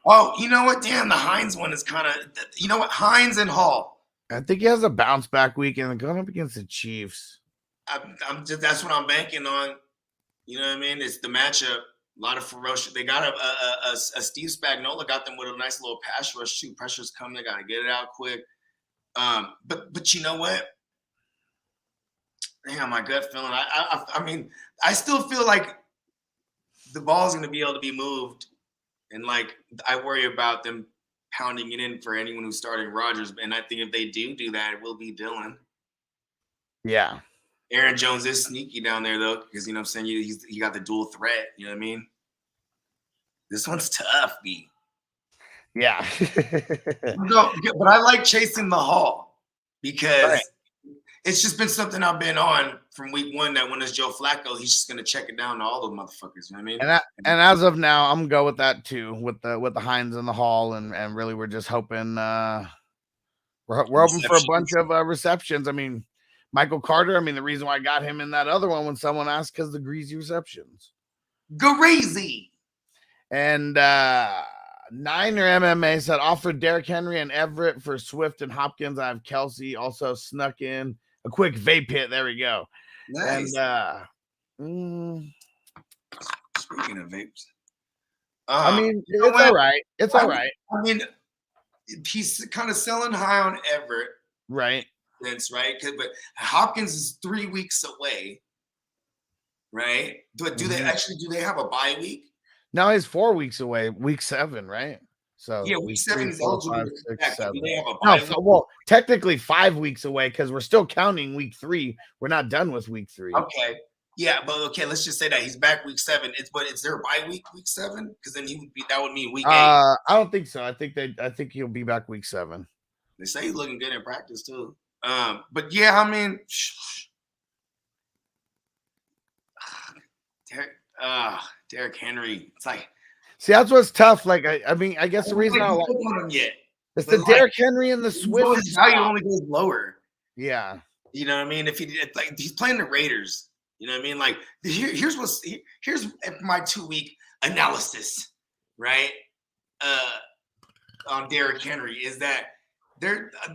Oh, you know what? Damn, the Hines one is kind of, you know what? Hines and Hall. I think he has a bounce back weekend going up against the Chiefs. That's what I'm banking on. You know what I mean? It's the matchup. A lot of ferocious. They got a Steve Spagnuolo got them with a nice little pass rush too. Pressure's coming. They got to get it out quick. But you know what? Damn, my gut feeling. I mean, I still feel like the ball's going to be able to be moved, and like I worry about them pounding it in for anyone who's starting Rodgers. And I think if they do that, it will be Dylan. Yeah. Aaron Jones is sneaky down there, though, because, you know what I'm saying, he got the dual threat. You know what I mean? This one's tough, B. Yeah. But I like chasing the Hall because it's just been something I've been on from week 1 that when it's Joe Flacco, he's just going to check it down to all those motherfuckers. You know what I mean? And as of now, I'm going to go with that, too, with the Hines and the Hall. And really, we're just hoping we're hoping for a bunch of receptions. I mean, Michael Carter, I mean, the reason why I got him in that other one when someone asked, because the greasy receptions. Greasy. And Niner MMA said, offered Derrick Henry and Everett for Swift and Hopkins. I have Kelsey also snuck in a quick vape hit. There we go. Nice. And speaking of vapes, I mean, it's all right. It's all right. I mean, he's kind of selling high on Everett. Right. Right, but Hopkins is 3 weeks away, right? But do they have a bye week? No, he's 4 weeks away, week 7, right? So Yeah, week 7 is eligible. They have a No, bye week? well, technically 5 weeks away because we're still counting week 3. We're not done with week 3. Okay. Yeah, but okay, let's just say that he's back week 7. But is there a bye week 7? Because then that would mean week 8. I don't think so. I think he'll be back week 7. They say he's looking good in practice too. But yeah, I mean, Derrick Henry. It's like, see, that's what's tough. Like, I mean, I guess the reason I like on him yet. it's the Derrick Henry and the Swift. His value only goes lower. Yeah, you know what I mean. If he's playing the Raiders, you know what I mean. Like here's my 2-week analysis, right? On Derrick Henry is that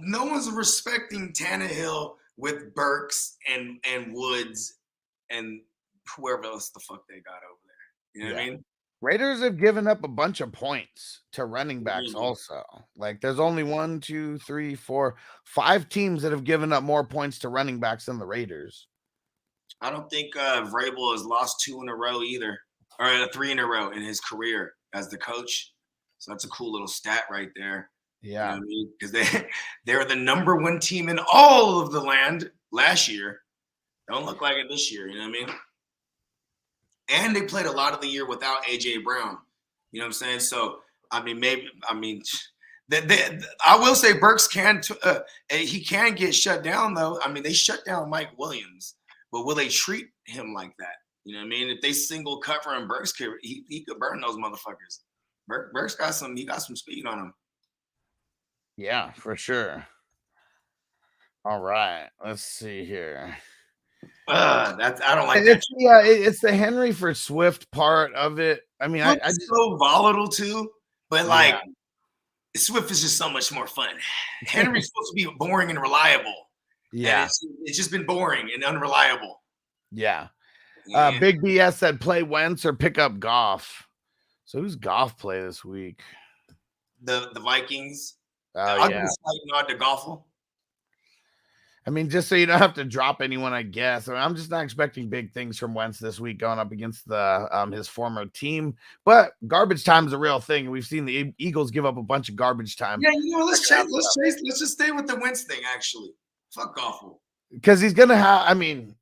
no one's respecting Tannehill with Burks and Woods and whoever else the fuck they got over there. You know what I mean? Raiders have given up a bunch of points to running backs also. Like there's only 1, 2, 3, 4, 5 teams that have given up more points to running backs than the Raiders. I don't think Vrabel has lost 2 in a row either, or 3 in a row in his career as the coach. So that's a cool little stat right there. Yeah. You know what I mean? Because they're the number 1 team in all of the land last year. Don't look like it this year, you know what I mean? And they played a lot of the year without A.J. Brown. You know what I'm saying? So, I mean, I will say Burks he can get shut down, though. I mean, they shut down Mike Williams. But will they treat him like that? You know what I mean? If they single cover him, Burks he could burn those motherfuckers. Burks got some speed on him. Yeah, for sure. All right. Let's see here. I don't like that. It's the Henry for Swift part of it. I mean, it's so volatile too, but like Swift is just so much more fun. Henry's supposed to be boring and reliable. Yeah, and it's just been boring and unreliable. Yeah. Big BS said play Wentz or pick up Goff. So who's Goff play this week? The Vikings. I'll give a slight nod to Goff. I mean, just so you don't have to drop anyone, I guess. I mean, I'm just not expecting big things from Wentz this week going up against his former team. But garbage time is a real thing. We've seen the Eagles give up a bunch of garbage time. Yeah, let's just stay with the Wentz thing, actually. Fuck Goff. Because he's going to have, I mean,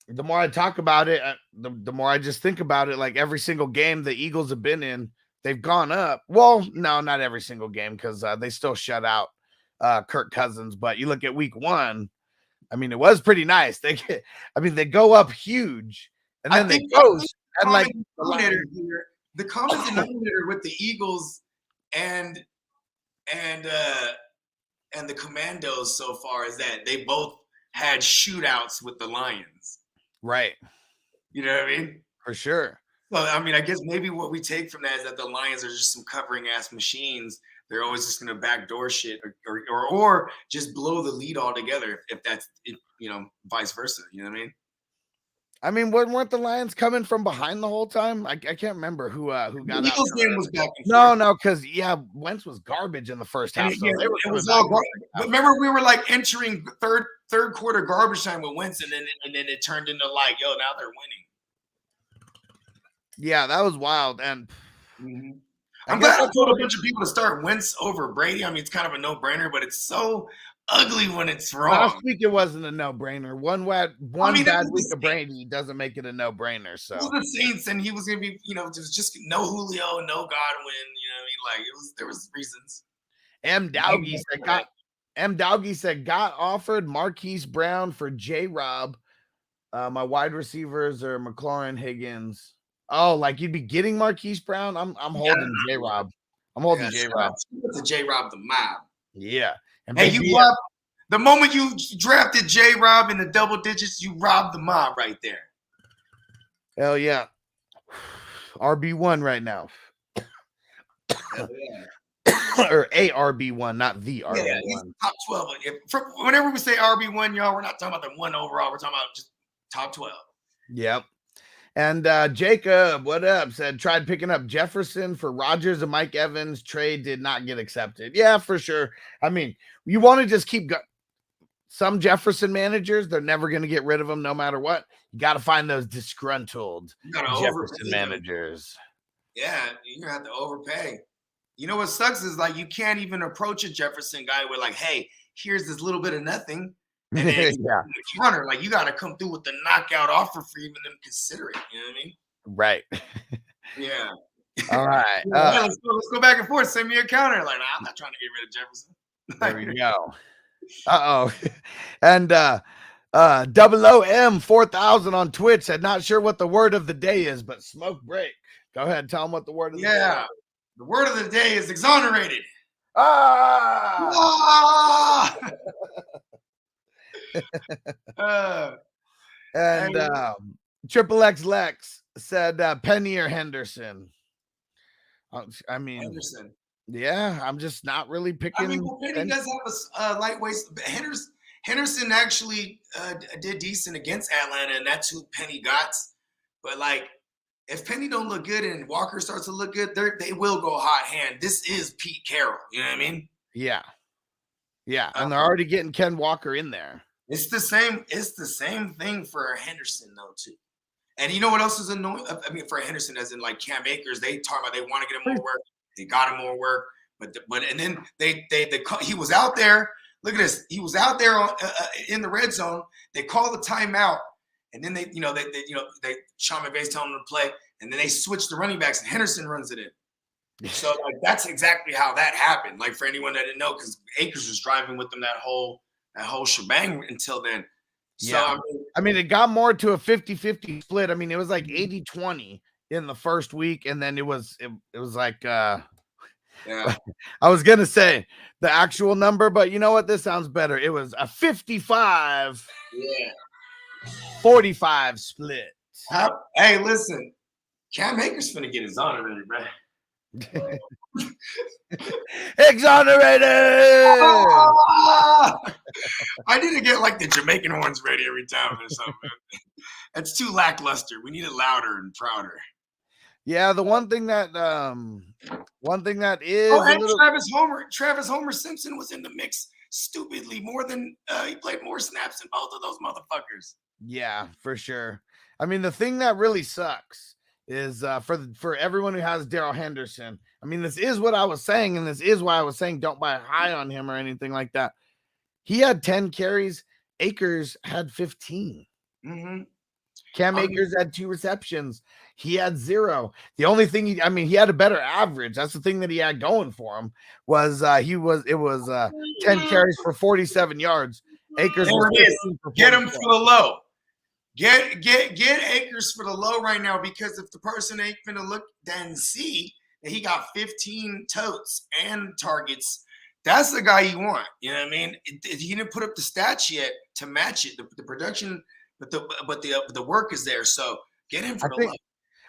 the more I talk about it, the more I just think about it, like every single game the Eagles have been in, they've gone up. Well, no, not every single game because they still shut out Kirk Cousins. But you look at week 1, I mean, it was pretty nice. They go up huge, and then they goes and like the common denominator with the Eagles and the Commandos so far is that they both had shootouts with the Lions. Right. You know what I mean? For sure. Well, I mean, I guess maybe what we take from that is that the Lions are just some covering ass machines. They're always just going to backdoor shit or just blow the lead altogether if that's, vice versa. You know what I mean? I mean, weren't the Lions coming from behind the whole time? I can't remember who got the Eagles game was back and forth. No, because Wentz was garbage in the first half. So it was all garbage. But remember, we were like entering third quarter garbage time with Wentz, and then it turned into like, yo, now they're winning. Yeah, that was wild, and I'm glad I told a bunch of people to start Wentz over Brady. I mean, it's kind of a no-brainer, but it's so ugly when it's wrong. Last week it wasn't a no-brainer. One bad week of Brady doesn't make it a no-brainer. So it was the Saints, and he was gonna be, just no Julio, no Godwin. You know what I mean? Like there was reasons. M. Dowgie said got offered Marquise Brown for J-Rob. My wide receivers are McLaurin, Higgins. Oh, like you'd be getting Marquise Brown? I'm holding J-Rob. I'm holding J-Rob. It's a J-Rob the mob. Yeah. And hey, the moment you drafted J-Rob in the double digits, you robbed the mob right there. Hell yeah. RB1 right now. Or a RB1, not the RB1. Yeah, he's top 12. Whenever we say RB1, y'all, we're not talking about the 1 overall. We're talking about just top 12. Yep. And Jacob, what up? Said tried picking up Jefferson for Rodgers and Mike Evans. Trade did not get accepted. Yeah, for sure. I mean, you want to just keep some Jefferson managers. They're never going to get rid of them no matter what. You got to find those disgruntled Jefferson managers. Yeah, you're going to have to overpay. You know what sucks is like you can't even approach a Jefferson guy with like, hey, here's this little bit of nothing. And then Yeah. the counter, like you got to come through with the knockout offer for even them to consider it. You know what I mean? Right. Yeah. All right. Yeah, let's go back and forth. Send me a counter. Like, nah, I'm not trying to get rid of Jefferson. There we go. And OOM 4000 on Twitch said, not sure what the word of the day is, but smoke break. Go ahead, tell them what the word of the day is. The word of the day is exonerated. Ah! And Triple X Lex said Penny or Henderson. I mean, Henderson. Yeah, I'm just not really picking. I mean, well, Penny does have a lightweight. Henderson actually did decent against Atlanta, and that's who Penny got. But like, if Penny don't look good and Walker starts to look good, they will go hot hand. This is Pete Carroll. You know what I mean? Yeah. And they're already getting Ken Walker in there. It's the same. It's the same thing for Henderson though too. And you know what else is annoying? I mean, for Henderson, as in like Cam Akers, they talk about they want to get him more work. They got him more work, but and then he was out there. Look at this. He was out there in the red zone. They call the timeout, and then they Sean McVay's telling them to play, and then they switch the running backs, and Henderson runs it in. So like that's exactly how that happened. Like for anyone that didn't know, because Akers was driving with them that whole shebang until then. So, I mean, it got more to a 50-50 split. I mean, it was like 80-20 in the first week, and then it was like I was gonna say the actual number, but you know what? This sounds better. It was a 55-45 split. Hey, listen, Cam Akers finna get exonerated, bro. Exonerated. I need to get like the Jamaican horns ready every time or something. It's too lackluster. We need it louder and prouder. Yeah, the one thing that is Travis Homer Simpson was in the mix stupidly more than he played more snaps than both of those motherfuckers. Yeah, for sure. I mean, the thing that really sucks is for everyone who has Darrell Henderson. I mean, this is what I was saying, and this is why I was saying don't buy high on him or anything like that. He had 10 carries. Akers had 15. Mm-hmm. Cam Akers had 2 receptions. He had 0. The only thing he had a better average. That's the thing that he had going for him was 10 carries for 47 yards. Akers was 15 for 44. Get him for the low. Get Akers for the low right now, because if the person ain't gonna look and see that he got 15 totes and targets, that's the guy you want. You know what I mean? He didn't put up the stats yet to match it, the production, but the work is there. So get him for the low.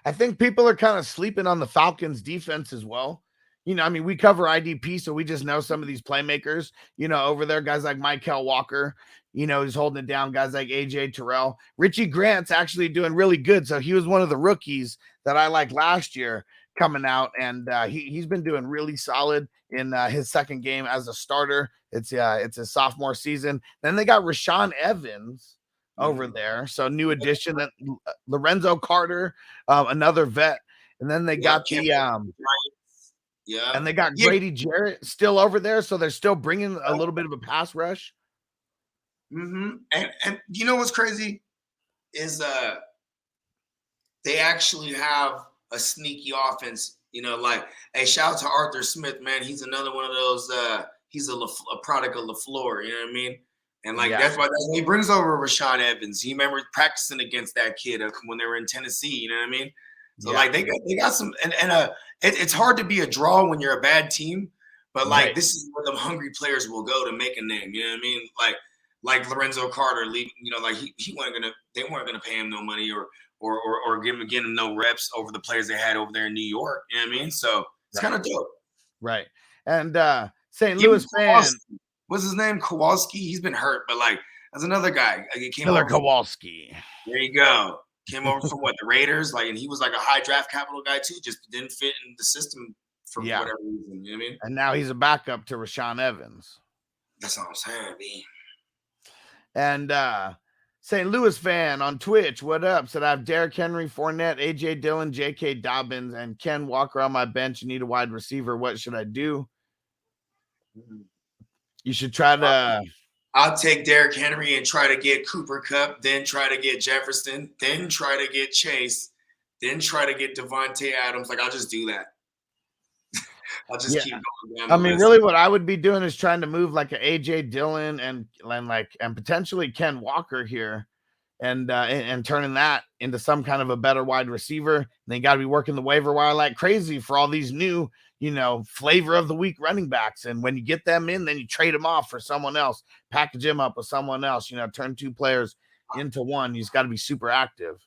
I think people are kind of sleeping on the Falcons defense as well. You know, I mean, we cover IDP, so we just know some of these playmakers, you know, over there, guys like Michael Walker, you know, he's holding it down, guys like AJ Terrell. Richie Grant's actually doing really good. So he was one of the rookies that I liked last year coming out, and he's been doing really solid in his second game as a starter. It's a sophomore season. Then they got Rashaan Evans over there. So new addition, that Lorenzo Carter, another vet. And then they got and they got Grady Jarrett still over there. So they're still bringing a little bit of a pass rush. Mm-hmm. And you know what's crazy is they actually have a sneaky offense. You know, like, hey, shout out to Arthur Smith, man. He's another one of those. He's a product of LaFleur. You know what I mean? And like that's why he brings over Rashaan Evans. He remembers practicing against that kid when they were in Tennessee. You know what I mean? So like they got some, and it's hard to be a draw when you're a bad team, but like this is where the hungry players will go to make a name. You know what I mean? Like Lorenzo Carter, you know, like they weren't gonna pay him no money or give him no reps over the players they had over there in New York. You know what I mean? So it's kind of dope. Right. And St. Louis fan. What's his name? Kowalski. He's been hurt, but like that's another guy. Killer Kowalski. There you go. Came over from the Raiders, like, and he was like a high draft capital guy too. Just didn't fit in the system for whatever reason. You know what I mean? And now he's a backup to Rashaan Evans. That's what I'm saying, B. And St. Louis fan on Twitch, what up? Said I have Derrick Henry, Fournette, AJ Dillon, J.K. Dobbins, and Ken Walker on my bench. Need a wide receiver. What should I do? You should try to. I'll take Derrick Henry and try to get Cooper Kupp, then try to get Jefferson, then try to get Chase, then try to get Devontae Adams. Like, I'll just do that. I'll just keep going down. I mean, really, what I would be doing is trying to move like an AJ Dillon and potentially Ken Walker here, and turning that into some kind of a better wide receiver. And they got to be working the waiver wire like crazy for all these new, flavor of the week running backs. And when you get them in, then you trade them off for someone else, package them up with someone else. Turn two players into one. You just got to be super active.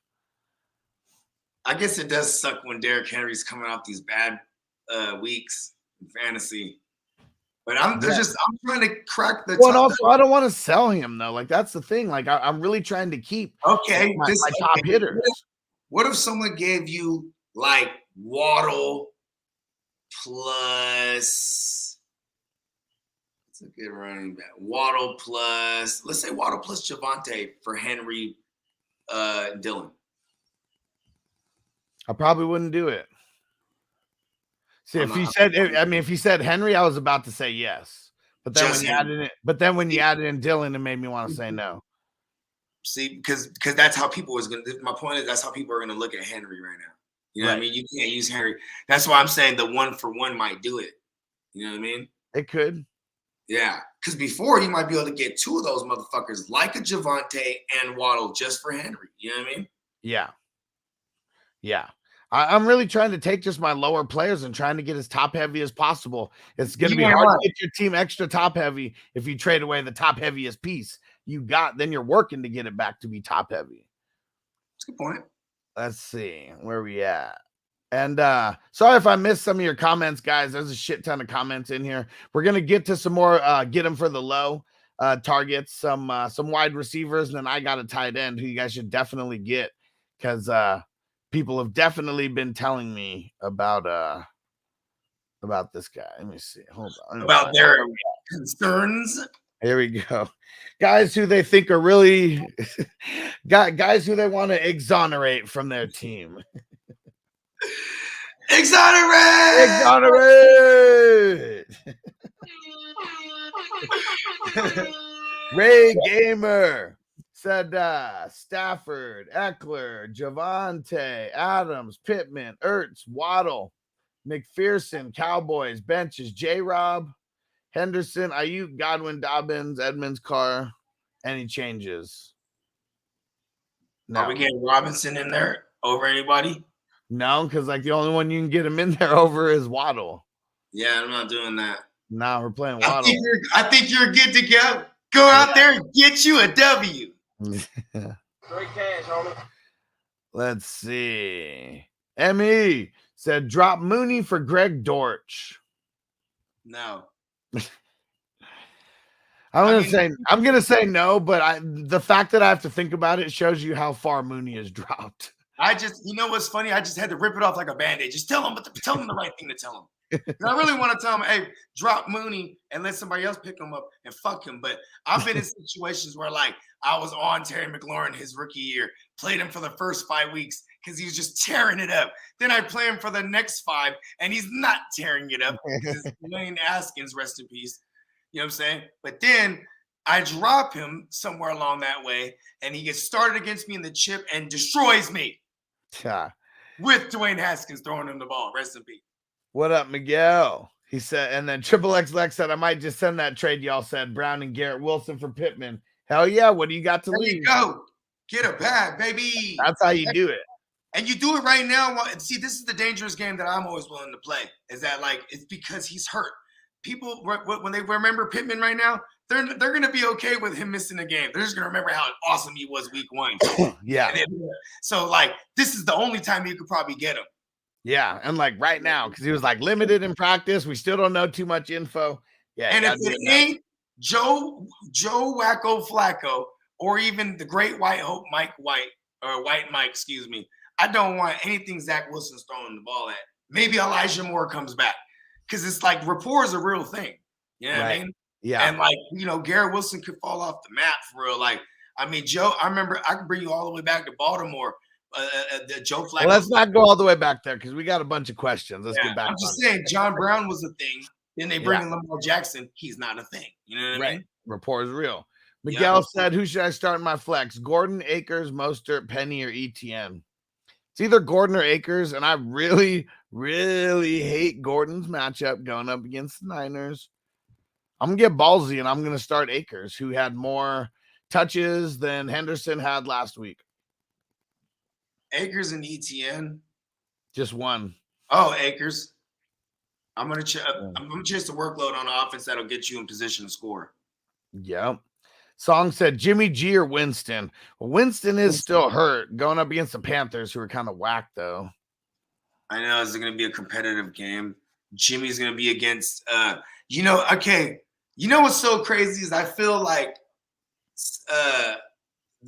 I guess it does suck when Derrick Henry's coming off these bad weeks in fantasy, but I'm trying to crack the. Well, and also I don't want to sell him though. Like that's the thing. Like I'm really trying to keep my top hitters. What if someone gave you like Waddle plus? It's a good running back. Waddle plus, let's say Waddle plus Javonte for Henry, Dillon. I probably wouldn't do it. See, if you said Henry, I was about to say yes. But then when you added in Dillon, it made me want to say no. See, because that's how people was gonna. My point is that's how people are gonna look at Henry right now. You know what I mean? You can't use Henry. That's why I'm saying the 1-for-1 might do it. You know what I mean? It could. Yeah, because before you might be able to get two of those motherfuckers like a Javonte and Waddle just for Henry. You know what I mean? Yeah. Yeah. I'm really trying to take just my lower players and trying to get as top heavy as possible. It's going to be hard to get your team extra top heavy if you trade away the top heaviest piece then you're working to get it back to be top heavy. That's a good point. Let's see where we at. And sorry if I missed some of your comments, guys. There's a shit ton of comments in here. We're going to get to some more get them for the low targets, some wide receivers, and then I got a tight end who you guys should definitely get because people have definitely been telling me about this guy. Let me see. Hold on. About their concerns. Here we go. Guys who they think are really guys who they want to exonerate from their team. Exonerate! Ray Gamer said Stafford, Eckler, Javonte, Adams, Pittman, Ertz, Waddle, McPherson, Cowboys, benches, J-Rob, Henderson, Ayuk, Godwin, Dobbins, Edmonds, Carr. Any changes? No. Are we getting Robinson in there over anybody? No, because like the only one you can get him in there over is Waddle. Yeah, I'm not doing that. Nah, we're playing Waddle. I think you're good to go. Go out there and get you a W. Straight cash, homie. Let's see. ME said drop Mooney for Greg Dortch. No. I'm gonna say no, but the fact that I have to think about it shows you how far Mooney has dropped. You know what's funny? I just had to rip it off like a Band-Aid. Just tell them the right thing to tell them. I really want to tell them, hey, drop Mooney and let somebody else pick him up and fuck him. But I've been in situations where like I was on Terry McLaurin his rookie year, played him for the first 5 weeks because he was just tearing it up. Then I play him for the next 5 and he's not tearing it up. Wayne Askins, rest in peace. You know what I'm saying? But then I drop him somewhere along that way and he gets started against me in the chip and destroys me. Yeah. With Dwayne Haskins throwing him the ball. Rest in peace. What up, Miguel? He said, and then Triple X Lex said, I might just send that trade y'all said, Brown and Garrett Wilson for Pittman. Hell yeah, what do you got to there leave? You go. Get a bag, baby. That's how you do it. And you do it right now. See, this is the dangerous game that I'm always willing to play, is that like it's because he's hurt. People, when they remember Pittman right now, they're going to be okay with him missing a game. They're just going to remember how awesome he was week 1. Yeah. So, like, this is the only time you could probably get him. Yeah. And, like, right now, because he was, like, limited in practice. We still don't know too much info. Yeah. And if it ain't Joe Wacko Flacco or even the great White Hope White Mike, excuse me, I don't want anything Zach Wilson's throwing the ball at. Maybe Elijah Moore comes back. Because it's like rapport is a real thing. You know what I mean? Yeah. And like, Garrett Wilson could fall off the map for real. Like, I mean, Joe, I remember I can bring you all the way back to Baltimore. The Joe Flacco. Well, let's not go all the way back there because we got a bunch of questions. Let's get back. I'm just saying, John Brown was a thing. Then they bring in Lamar Jackson. He's not a thing. You know what I mean? Rapport is real. Miguel said, "Who should I start in my flex? Gordon, Akers, Mostert, Penny, or ETN?" It's either Gordon or Akers, and I really, really hate Gordon's matchup going up against the Niners. I'm gonna get ballsy, and I'm gonna start Akers, who had more touches than Henderson had last week. Akers and ETN, just one. Oh, Akers. I'm gonna chase the workload on the offense that'll get you in position to score. Yeah. Song said Jimmy G or Winston. Well, Winston is still hurt going up against the Panthers, who are kind of whack, though. I know it's going to be a competitive game. Jimmy's going to be against, okay. You know what's so crazy is I feel like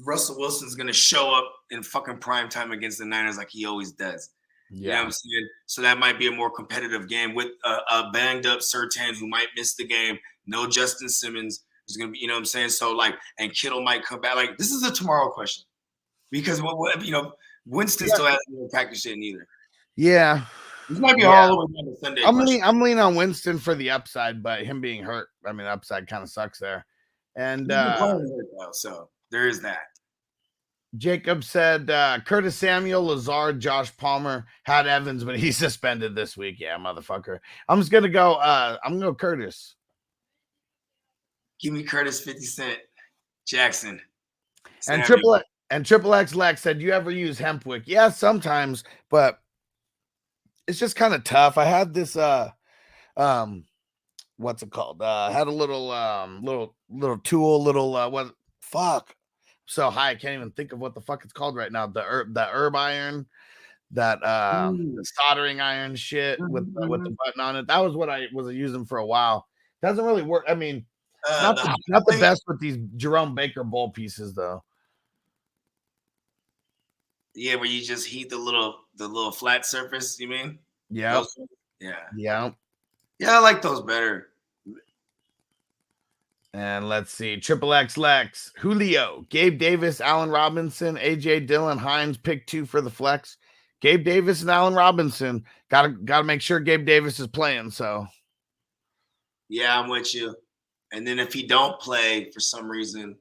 Russell Wilson's going to show up in fucking prime time against the Niners like he always does. Yeah. You know what I'm saying? So that might be a more competitive game with a banged up Surtain who might miss the game. No Justin Simmons. It's gonna be, you know what I'm saying? So and Kittle might come back. Like, this is a tomorrow question because Winston still hasn't practiced it neither. Yeah, this might be all the way down to Sunday. I'm leaning on Winston for the upside, but him being hurt, I mean, the upside kind of sucks there. And so there is that. Jacob said Curtis Samuel, Lazard, Josh Palmer had Evans, but he's suspended this week. Yeah, motherfucker. I'm just gonna go. I'm gonna go Curtis. Give me Curtis 50 Cent Jackson. And Triple X Lex said, you ever use Hempwick? Yeah, sometimes, but it's just kind of tough. I had this what's it called? I had a little tool, so high I can't even think of what the fuck it's called right now. The herb iron, the soldering iron shit with the button on it. That was what I was using for a while. Doesn't really work. I mean, not the best with these Jerome Baker bowl pieces, though. Yeah, where you just heat the little flat surface. You mean? Yeah. Yeah. I like those better. And let's see, Triple X Lex, Julio, Gabe Davis, Allen Robinson, AJ Dillon, Hines, pick 2 for the flex. Gabe Davis and Allen Robinson. Gotta make sure Gabe Davis is playing. So. Yeah, I'm with you. And then if he don't play for some reason,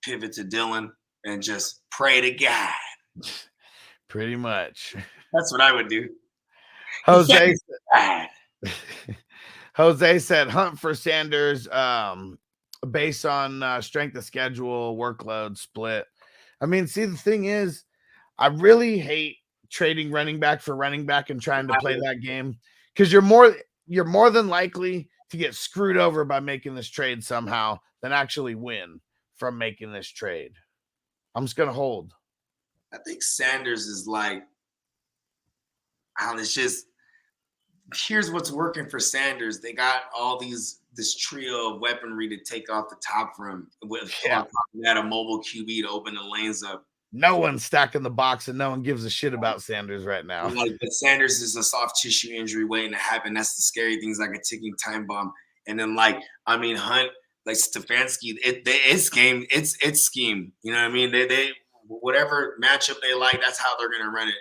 pivot to Dylan and just pray to God. Pretty much. That's what I would do. Jose said hunt for Sanders based on strength of schedule, workload split. I mean, see, the thing is, I really hate trading running back for running back and trying to play that game because you're more than likely to get screwed over by making this trade somehow than actually win from making this trade. I'm just going to hold. I think Sanders is it's just, here's what's working for Sanders. They got all this trio of weaponry to take off the top for him. With that, a mobile QB to open the lanes up. No one's stacking the box and no one gives a shit about Sanders right now. But Sanders is a soft tissue injury waiting to happen. That's the scary thing. It's like a ticking time bomb. And then Hunt, Stefanski, it's scheme. You know what I mean? They whatever matchup they like, that's how they're gonna run it.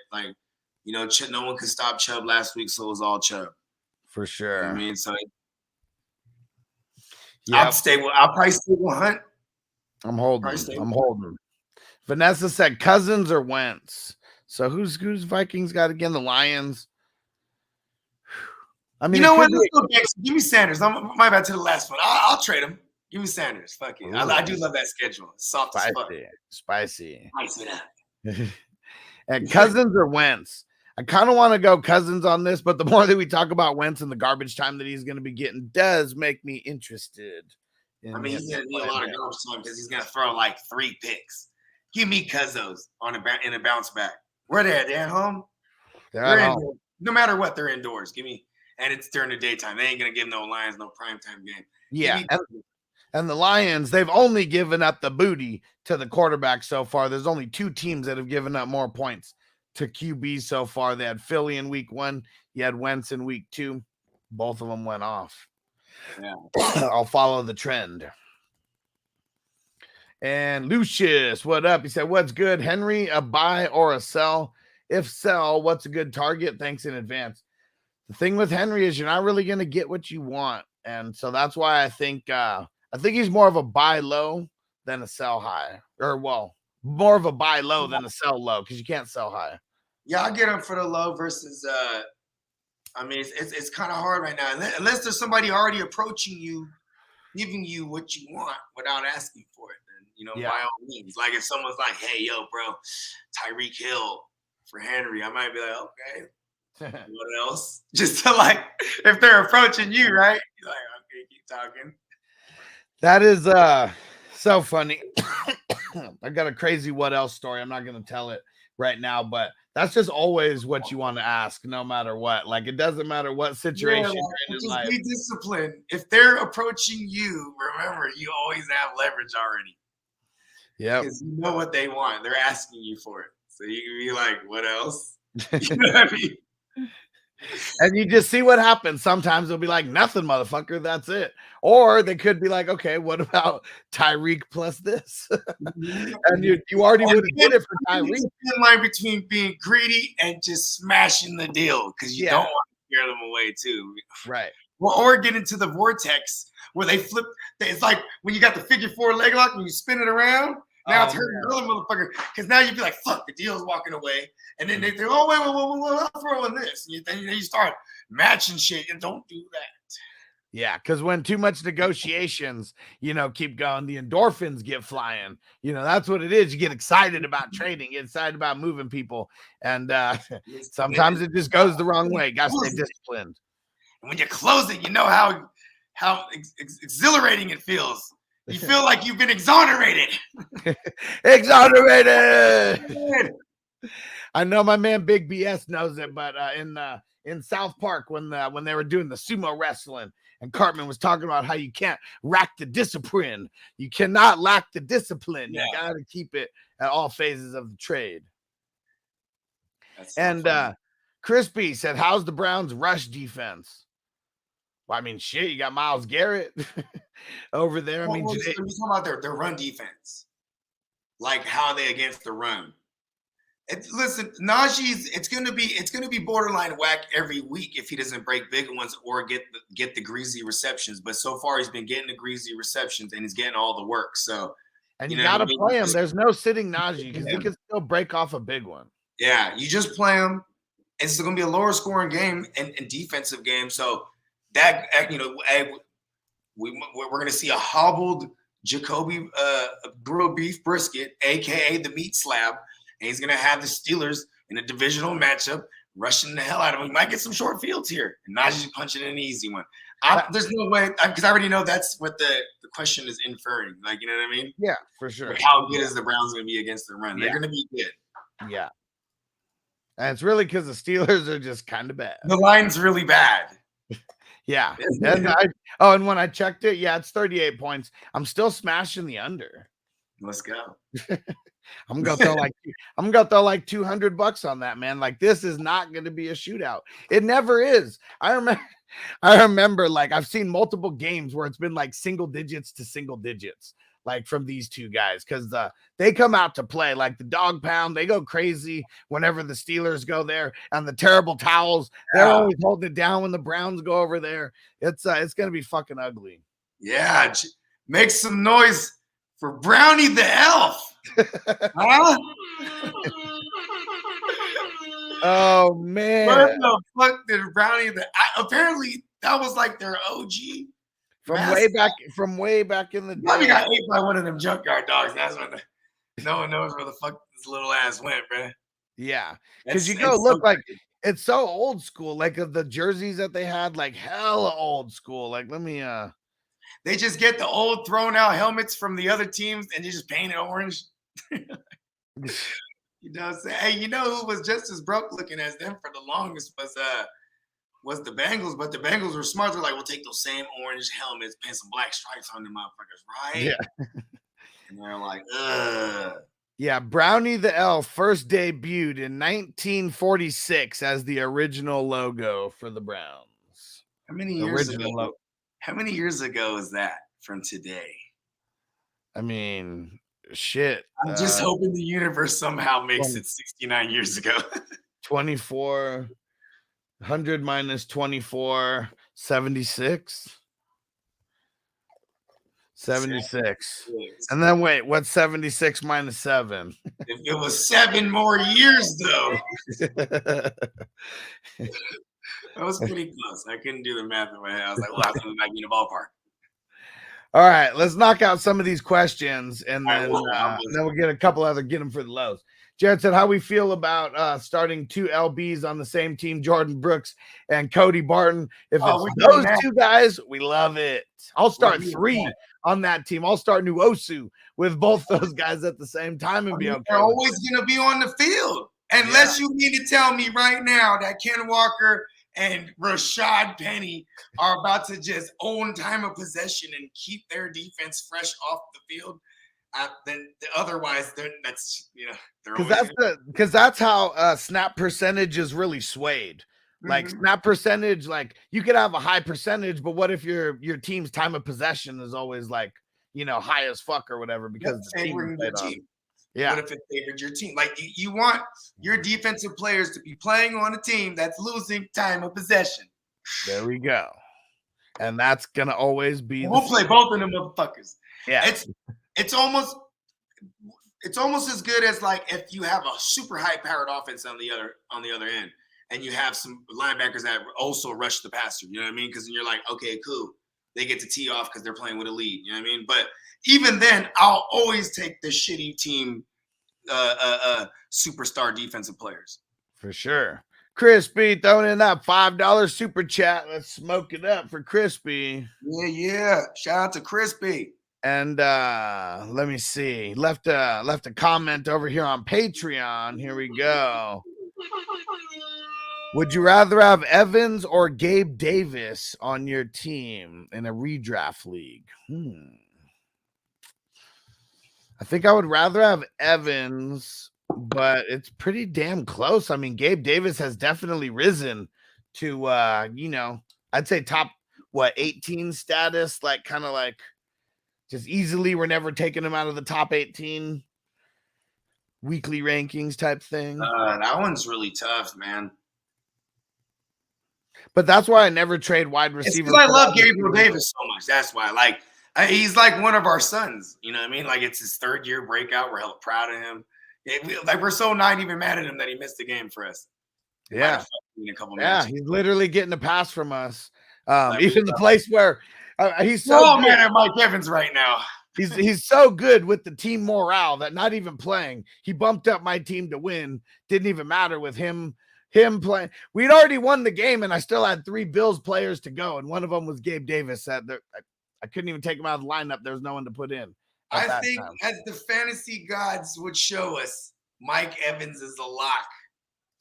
No one could stop Chubb last week, so it was all Chubb. For sure. You know what I mean, so I'll probably stay with Hunt. I'm holding. Vanessa said Cousins or Wentz. So who's Vikings got again? The Lions. I mean, you know what? Give me Sanders. I'm my bad to the last one. I'll trade him. Give me Sanders. Fuck it. I do love that schedule. It's soft as fuck. Spicy. Spicy. And Cousins or Wentz. I kind of want to go Cousins on this, but the more that we talk about Wentz and the garbage time that he's going to be getting does make me interested. He's going to need a lot of garbage time because he's going to throw 3 picks. Give me Cousins in a bounce back. Where they at? They're at home? They're at home. No matter what, they're indoors. And it's during the daytime. They ain't going to give no Lions no primetime game. Yeah. And the Lions, they've only given up the booty to the quarterback so far. There's only 2 teams that have given up more points to QB so far. They had Philly in week 1. You had Wentz in week 2. Both of them went off. Yeah. I'll follow the trend. And Lucius, what up? He said, what's good, Henry, a buy or a sell? If sell, what's a good target? Thanks in advance. The thing with Henry is you're not really going to get what you want. And so that's why I think he's more of a buy low than a sell high. Or, well, more of a buy low than a sell low because you can't sell high. Yeah, I get him for the low versus I mean, it's kind of hard right now. Unless there's somebody already approaching you, giving you what you want without asking for it. Then, by all means. Like if someone's like, hey, yo, bro, Tyreek Hill for Henry, I might be like, okay. What else? Just to like, if they're approaching you, right? You're like, okay, keep talking. That is so funny. I got a crazy what else story. I'm not going to tell it right now, but that's just always what you want to ask, no matter what. Like, it doesn't matter what situation you're in life. Be disciplined. If they're approaching you, remember, you always have leverage already. Yeah. Because you know what they want. They're asking you for it. So you can be like, what else? You know what I mean? And you just see what happens. Sometimes they'll be like, nothing, motherfucker. That's it. Or they could be like, okay, what about Tyreek plus this? And you already would have did it for Tyreek. Thin line between being greedy and just smashing the deal because you don't want to scare them away too. Right. Well, or get into the vortex where they flip. It's like when you got the figure four leg lock and you spin it around. Now it's hurting the other motherfucker because now you'd be like, fuck, the deal's walking away. And then they think, oh, wait, I'm throwing this. And then you start matching shit and don't do that. Yeah, because when too much negotiations, keep going, the endorphins get flying. That's what it is. You get excited about trading, get excited about moving people. And sometimes it just goes the wrong way. Got to stay disciplined. And when you close it, you know how exhilarating it feels. You feel like you've been exonerated. Exonerated. I know my man Big BS knows it, but in South Park when they were doing the sumo wrestling and Cartman was talking about how you can't rack the discipline. You cannot lack the discipline. You got to keep it at all phases of the trade. That's so Crispy said, how's the Browns rush defense? Well, I mean, shit, you got Myles Garrett over there. I mean, you're talking about their run defense. Like, how are they against the run? Listen, Najee's it's gonna be borderline whack every week if he doesn't break big ones or get the greasy receptions. But so far, he's been getting the greasy receptions and he's getting all the work. So, and you got to play him. There's no sitting Najee because he can still break off a big one. Yeah, you just play him. It's still gonna be a lower scoring game and defensive game. So. That we're gonna see a hobbled Jacoby grilled beef brisket, aka the meat slab, and he's gonna have the Steelers in a divisional matchup rushing the hell out of him. We might get some short fields here, and Najee's punching an easy one. There's no way because I already know that's what the question is inferring. Like, you know what I mean? Yeah, for sure. How good is the Browns gonna be against the run? They're gonna be good. Yeah, and it's really because the Steelers are just kind of bad. The line's really bad. Yeah. And when I checked it, it's 38 points. I'm still smashing the under. Let's go. I'm gonna throw like $200 on that, man. Like, this is not gonna be a shootout. It never is. I remember like I've seen multiple games where it's been like single digits to single digits, like from these two guys, because they come out to play like the dog pound. They go crazy whenever the Steelers go there, and the terrible towels. They're always holding it down when the Browns go over there. It's gonna be fucking ugly. Yeah, make some noise for Brownie the Elf. Huh? Oh man! What the fuck did Brownie apparently that was like their OG. From way back in the day. Probably got ate by one of them junkyard dogs. That's when no one knows where the fuck this little ass went, bro. Yeah, because you go look like it's so old school. Like the jerseys that they had, like hella old school. Like let me. They just get the old thrown out helmets from the other teams and you just paint it orange. You know what I'm saying? Hey, you know who was just as broke looking as them for the longest was the Bengals, but the Bengals were smart. They're like, we'll take those same orange helmets, paint some black stripes on them motherfuckers, right? Yeah. And they're like, ugh. Yeah, Brownie the Elf first debuted in 1946 as the original logo for the Browns. How many years ago is that from today? I mean, shit. I'm just hoping the universe somehow makes it 69 years ago. 24, 100 minus 24, 76. 76. And then wait, what's 76 minus 7? If it was 7 more years, though. That was pretty close. I couldn't do the math in my head. I was like, well, that's going to be in the ballpark. All right, let's knock out some of these questions, and then, right, then we'll get a couple other get them for the lows. Jared said, how we feel about starting 2 LBs on the same team, Jordan Brooks and Cody Barton. If it's those 2 guys, we love it. I'll start 3 on that team. I'll start Nuosu with both those guys at the same time and be okay. They're always going to be on the field. Unless you mean to tell me right now that Ken Walker and Rashad Penny are about to just own time of possession and keep their defense fresh off the field. Then otherwise, that's because that's how snap percentage is really swayed. Like snap percentage, like you could have a high percentage, but what if your team's time of possession is always like high as fuck or whatever because the team played on. Yeah. What if it favored your team? Like you want your defensive players to be playing on a team that's losing time of possession. There we go. And that's gonna always be. We'll play both of them motherfuckers. Yeah. It's almost as good as like if you have a super high powered offense on the other end, and you have some linebackers that also rush the passer. You know what I mean? Because then you're like, okay, cool. They get to tee off because they're playing with a lead. You know what I mean? But even then, I'll always take the shitty team, superstar defensive players. For sure. Crispy throwing in that $5 super chat. Let's smoke it up for Crispy. Yeah. Shout out to Crispy. And let me see. Left a comment over here on Patreon. Here we go. Would you rather have Evans or Gabe Davis on your team in a redraft league? I think I would rather have Evans, but it's pretty damn close. I mean, Gabe Davis has definitely risen to, I'd say top, 18 status, like kind of like just easily. We're never taking him out of the top 18 weekly rankings type thing. That one's really tough, man. But that's why I never trade wide receivers. I love Gabriel Davis so much. That's why. He's like one of our sons. You know what I mean? Like, it's his 3rd year breakout. We're hella proud of him. We're so not even mad at him that he missed the game for us. Yeah. In a couple minutes. He's literally getting a pass from us. Even the place where he's so mad at Mike Evans right now. He's so good with the team morale that not even playing, he bumped up my team to win. Didn't even matter with him playing. We'd already won the game, and I still had 3 Bills players to go, and one of them was Gabe Davis. I couldn't even take him out of the lineup. There was no one to put in. I think as the fantasy gods would show us, Mike Evans is a lock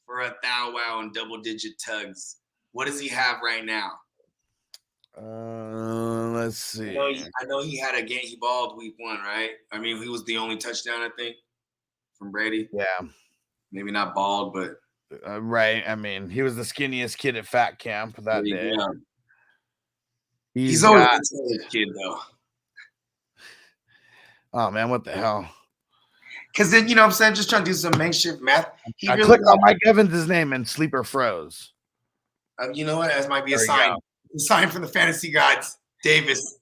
for a thou wow and double-digit tugs. What does he have right now? Let's see. I know he had a game. He balled week 1, right? I mean, he was the only touchdown, I think, from Brady. Yeah. Maybe not bald, but. Right. I mean, he was the skinniest kid at fat camp that day. Yeah. He's always a kid, though. Oh, man, what the hell? Because then, I'm saying, just trying to do some makeshift math. I clicked on Mike Evans' name and sleeper froze. You know what? That might be a sign. A sign from the fantasy gods. Davis.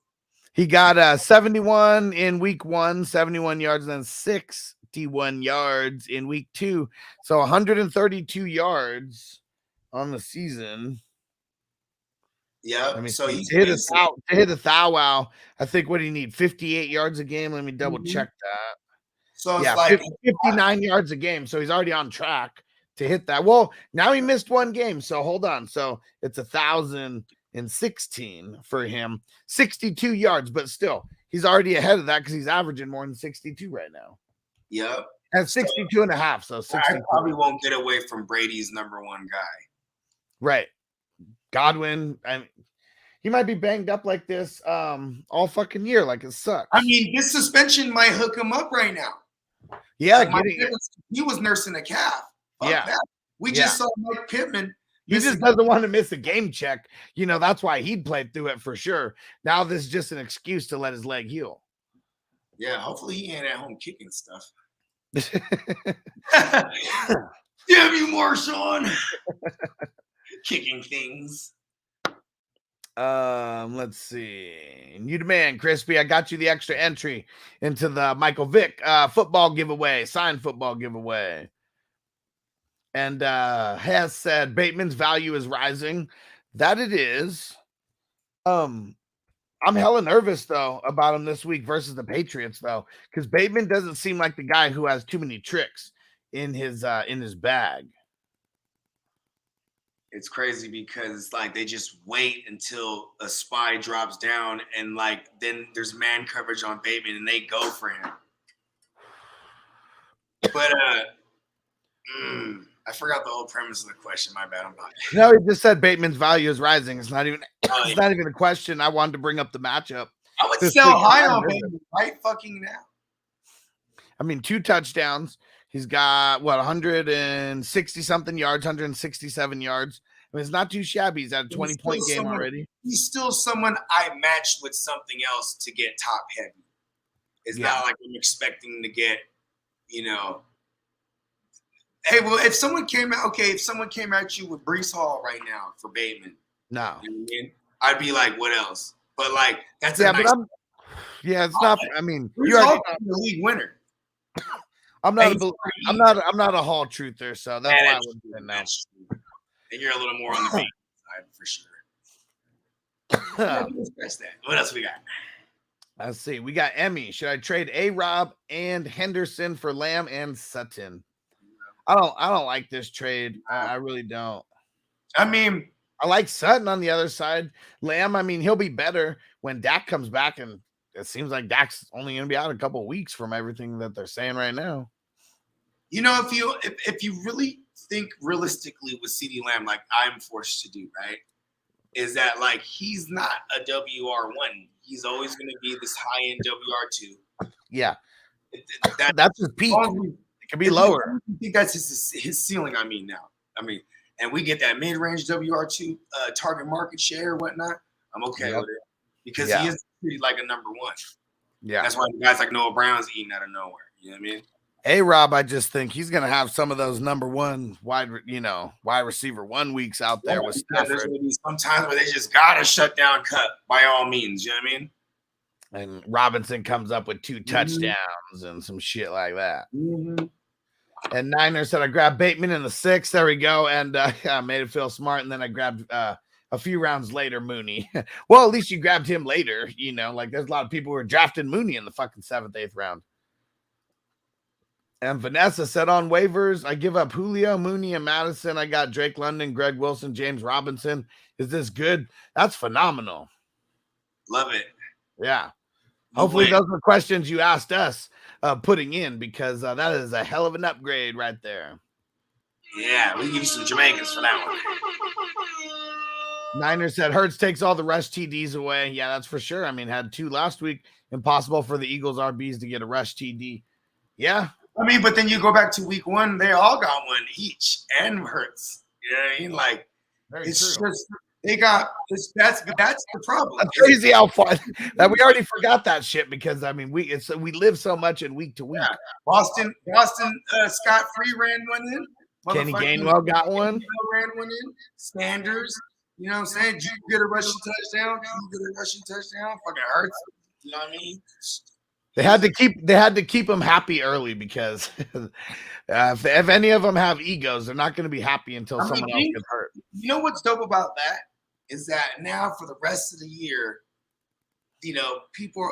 He got 71 in week 1, 71 yards, and then 61 yards in week 2. So 132 yards on the season. Yeah. I mean, so to hit a thou wow, I think what do you need? 58 yards a game. Let me double check that. So it's like 59 yards a game. So he's already on track to hit that. Well, now he missed 1 game. So hold on. So it's 1,016 for him, 62 yards, but still he's already ahead of that because he's averaging more than 62 right now. Yep. And 62 and a half. So 62. I probably won't get away from Brady's number 1 guy. Right. Godwin. I mean, he might be banged up like this all fucking year. Like it sucks. I mean, this suspension might hook him up right now. Yeah. He was nursing a calf. Fuck that. We just saw Mike Pittman. He just doesn't want to miss a game check. That's why he'd played through it for sure. Now this is just an excuse to let his leg heal. Yeah, hopefully he ain't at home kicking stuff. Damn you, Marshawn. Kicking things. Let's see. You demand, Crispy. I got you the extra entry into the Michael Vick football giveaway, signed football giveaway. And has said Bateman's value is rising. That it is. I'm hella nervous though about him this week versus the Patriots though, because Bateman doesn't seem like the guy who has too many tricks in his bag. It's crazy because like they just wait until a spy drops down and like then there's man coverage on Bateman and they go for him. But I forgot the whole premise of the question. My bad. I'm not. No, he just said Bateman's value is rising. It's not even not even a question. I wanted to bring up the matchup. I would sell high on Bateman right fucking now. I mean, 2 touchdowns. He's got, 160 something yards, 167 yards. I mean, it's not too shabby. He's at a 20-point game already. He's still someone I matched with something else to get top heavy. It's not like I'm expecting to get, hey, well, if someone came at you with Breece Hall right now for Bateman, no, you know what I mean? I'd be like, what else? But like, that's it's not. I mean, Breece Hall is the league winner. I'm not a Hall truther, so that's why I wouldn't say that. And you're a little more on the Bateman side for sure. What else we got? Let's see. We got Emmy. Should I trade A-Rob and Henderson for Lamb and Sutton? I don't like this trade. I really don't. I mean, I like Sutton on the other side. Lamb, I mean, he'll be better when Dak comes back, and it seems like Dak's only going to be out a couple of weeks from everything that they're saying right now. If you really think realistically with CeeDee Lamb, like I'm forced to do, right, is that like he's not a WR1. He's always going to be this high-end WR2. Yeah. That's his peak. It could be lower. I think that's his ceiling, and we get that mid-range WR2 target market share or whatnot. I'm okay with it because he is treated like a number 1. Yeah. That's why guys like Noah Brown's eating out of nowhere. You know what I mean? A-Rob, I just think he's going to have some of those number 1 wide receiver 1 weeks out there with Stafford. There's going to be some times where they just got to shut down cut by all means. You know what I mean? And Robinson comes up with 2 touchdowns and some shit like that. Mm-hmm. And Niner said, I grabbed Bateman in the 6th. There we go. And I made it feel smart. And then I grabbed a few rounds later, Mooney. Well, at least you grabbed him later. Like there's a lot of people who are drafting Mooney in the fucking 7th, 8th round. And Vanessa said on waivers, I give up Julio, Mooney, and Madison. I got Drake London, Greg Wilson, James Robinson. Is this good? That's phenomenal. Love it. Yeah. Hopefully those are questions you asked us putting in because that is a hell of an upgrade right there. Yeah, we give you some Jamaicans for that one. Niners said Hurts takes all the rush TDs away. Yeah, that's for sure. I mean, had 2 last week. Impossible for the Eagles RBs to get a rush TD. Yeah. I mean, but then you go back to week 1, they all got 1 each and Hurts. You know what I mean? Like, it's true. Just they got that's the problem. That's crazy how far that we already forgot that shit because I mean we live so much in week to week. Yeah. Boston Scott Free ran 1 in. Kenny Gainwell got 1. Ran 1 in. Sanders, you know what I'm saying? Did you get a rushing touchdown? Fucking Hurts. You know what I mean? They had to keep them happy early because if any of them have egos, they're not going to be happy until someone else gets hurt. You know what's dope about that is that now for the rest of the year, people,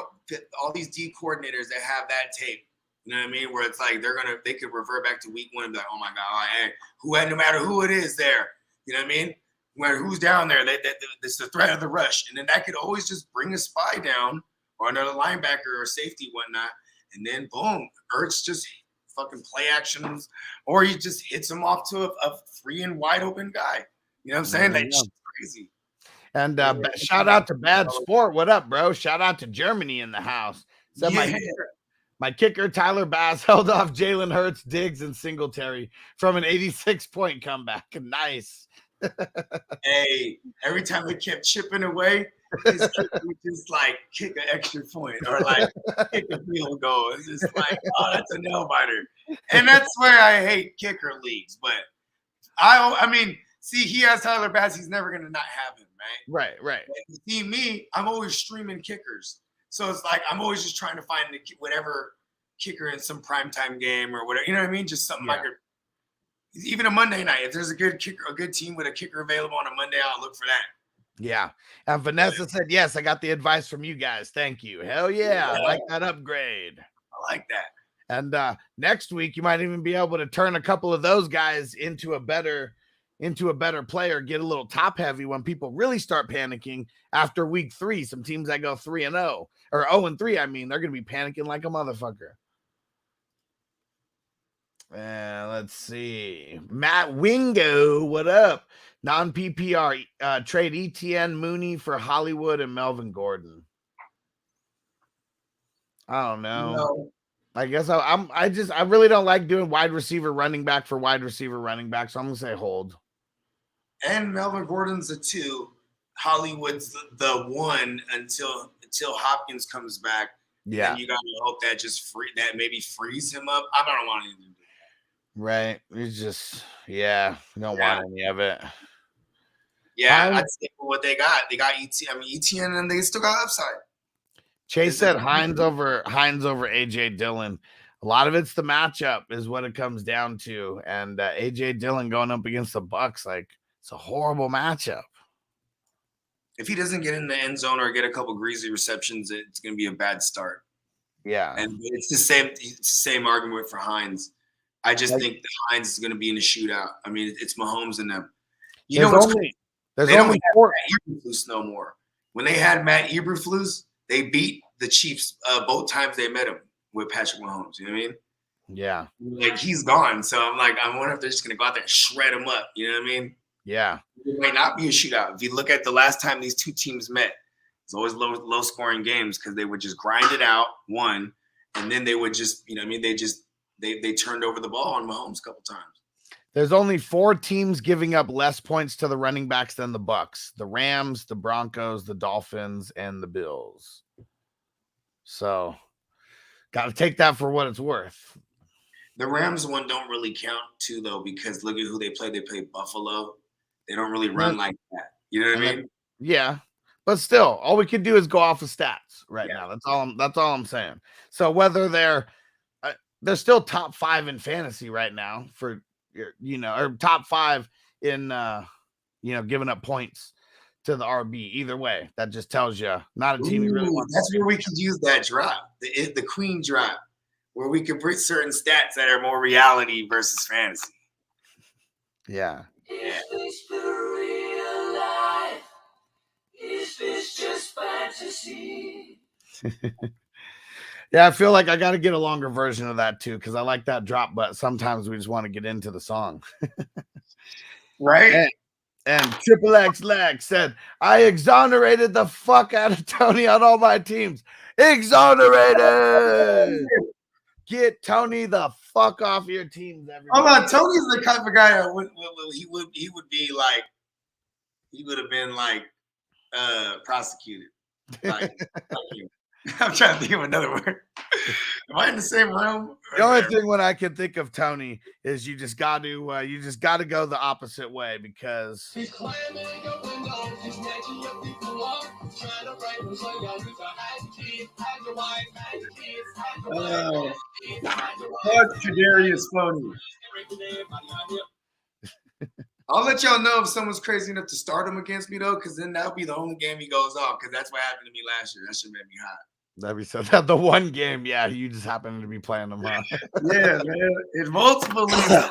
all these D coordinators that have that tape, you know what I mean? Where it's like they could revert back to week 1 and be like, oh my God, no matter who it is there, you know what I mean? No matter who's down there, it's the threat of the rush. And then that could always just bring a spy down or another linebacker or safety, whatnot. And then boom, Ertz just fucking play actions, or he just hits him off to a free and wide open guy. You know what I'm saying? That's crazy. And shout out to Bad Sport. What up, bro? Shout out to Germany in the house. So my kicker, Tyler Bass, held off Jalen Hurts, Diggs, and Singletary from an 86-point comeback. Nice. Hey, every time they kept chipping away, his kick would just like kick an extra point or like kick a field goal. It's just like, oh, that's a nail biter. And that's where I hate kicker leagues. But I mean, see, he has Tyler Bass. He's never gonna not have him, right? Right. And see me, I'm always streaming kickers, so it's like I'm always just trying to find whatever kicker in some primetime game or whatever. You know what I mean? Just something I could. Even a Monday night, if there's a good kicker, a good team with a kicker available on a Monday, I'll look for that. Yeah. And Vanessa said, yes, I got the advice from you guys. Thank you. Hell yeah. I like that upgrade. I like that. And next week, you might even be able to turn a couple of those guys into a better player, get a little top heavy when people really start panicking after week 3. Some teams that go 3-0 or 0-3, I mean, they're going to be panicking like a motherfucker. Let's see. Matt Wingo, what up? Non-PPR trade ETN, Mooney for Hollywood and Melvin Gordon. I don't know. No. I guess I really don't like doing wide receiver running back for wide receiver running back, so I'm gonna say hold. And Melvin Gordon's a 2. Hollywood's the 1 until Hopkins comes back. Yeah. And you gotta hope that maybe frees him up. I don't want anything to do. Right. It's just, we don't want any of it. Yeah, I'd say what they got. They got ETN, and they still got upside. Chase said Hines over AJ Dillon. A lot of it's the matchup is what it comes down to. And AJ Dillon going up against the Bucks, like, it's a horrible matchup. If he doesn't get in the end zone or get a couple greasy receptions, it's going to be a bad start. Yeah. And it's the same argument for Hines. I just think that Hines is going to be in a shootout. I mean, it's Mahomes and them. They don't have Matt Eberflus no more. When they had Matt Eberflus, they beat the Chiefs both times they met him with Patrick Mahomes. You know what I mean? Yeah. Like, he's gone. So I'm like, I wonder if they're just going to go out there and shred him up. You know what I mean? Yeah. It might not be a shootout. If you look at the last time these two teams met, it's always low scoring games because they would just grind it out, one, and then they would just, you know what I mean? They turned over the ball on Mahomes a couple times. There's only 4 teams giving up less points to the running backs than the Bucks: the Rams, the Broncos, the Dolphins, and the Bills. So, got to take that for what it's worth. The Rams one don't really count too, though, because look at who they play. They play Buffalo. They don't really run like that. You know what I mean? Yeah, but still, all we can do is go off of stats right now. That's all I'm saying. So whether they're still top 5 in fantasy right now for, or top 5 in, giving up points to the RB. Either way, that just tells you not a team you really want. That's where we could use that drop, the queen drop, where we could put certain stats that are more reality versus fantasy. Yeah. Is this the real life? Is this just fantasy? Yeah, I feel like I got to get a longer version of that too, because I like that drop, but sometimes we just want to get into the song. Right? And Triple X Lag said, I exonerated the fuck out of Tony on all my teams. Exonerated! Get Tony the fuck off your teams, everybody. Hold on, Tony's the type of guy that he would be like, he would have been like prosecuted. Like, I'm trying to think of another word. Am I in the same room? The only thing when I can think of Tony is you just got to go the opposite way, because He's climbing your window, he's snatching your people up, trying to break them so young. He's a hide kids, hide your wife, hide your kids, hide your wife, hide your wife. Fuck Kadarius Phony. I'll let y'all know if someone's crazy enough to start him against me, though, because then that'll be the only game he goes off, because that's what happened to me last year. That shit made me hot. That'd be so that the one game, you just happened to be playing them, huh? Yeah, man. In multiple leagues.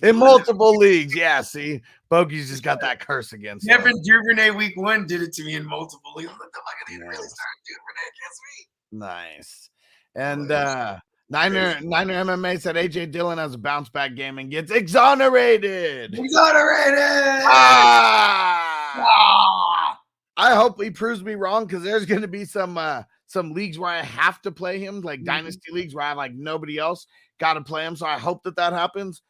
In multiple leagues, yeah. See, Bogey's just got that curse against him. Kevin Duvernay week 1 did it to me in multiple leagues. What the fuck? I didn't really start Duvernay against me. Nice. And Niner MMA said AJ Dillon has a bounce back game and gets exonerated. Exonerated! I hope he proves me wrong, because there's going to be some leagues where I have to play him, like dynasty leagues where I have like nobody else got to play him. So I hope that happens.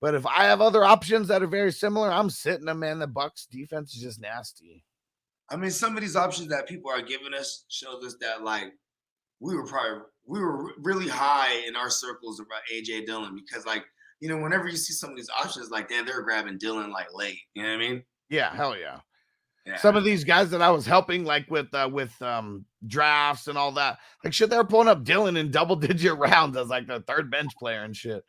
But if I have other options that are very similar, I'm sitting them, man. The Bucks defense is just nasty. I mean, some of these options that people are giving us shows us that like we were really high in our circles about AJ Dillon because like whenever you see some of these options like that, they're grabbing Dillon like late. You know what I mean? Yeah, hell yeah. Yeah. Some of these guys that I was helping, like with drafts and all that, like shit, they were pulling up Dillon in double-digit rounds as like the third bench player and shit.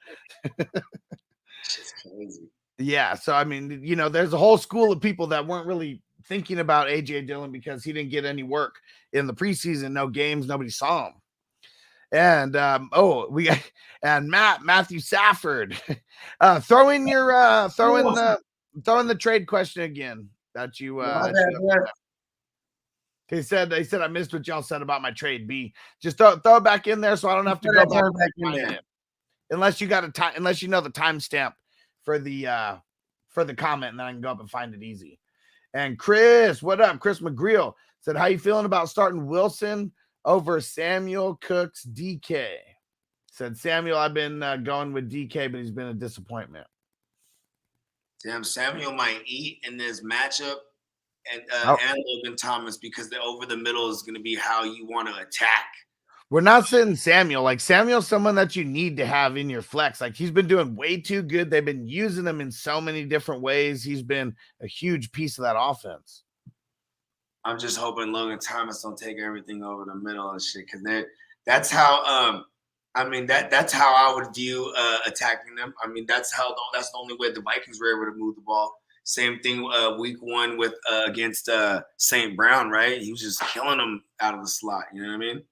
Shit's crazy. Yeah, so I mean, there's a whole school of people that weren't really thinking about AJ Dillon because he didn't get any work in the preseason, no games, nobody saw him. And we got Matthew Safford, throw in the trade question again. That you he said I missed what y'all said about my trade B. Just throw it back in there so I don't have to go back in there. Unless you got unless you know the timestamp for the comment, and then I can go up and find it easy. And Chris, what up? Chris McGreal said, how you feeling about starting Wilson over Samuel Cooks DK? Said Samuel, I've been going with DK, but he's been a disappointment. Damn, Samuel might eat in this matchup and Logan Thomas because the over the middle is going to be how you want to attack. We're not sitting Samuel. Like Samuel's someone that you need to have in your flex. Like he's been doing way too good. They've been using him in so many different ways. He's been a huge piece of that offense. I'm just hoping Logan Thomas don't take everything over the middle and shit because that's how that's how I would view attacking them. I mean, that's the only way the Vikings were able to move the ball. Same thing week 1 with against St. Brown, right? He was just killing them out of the slot. You know what I mean?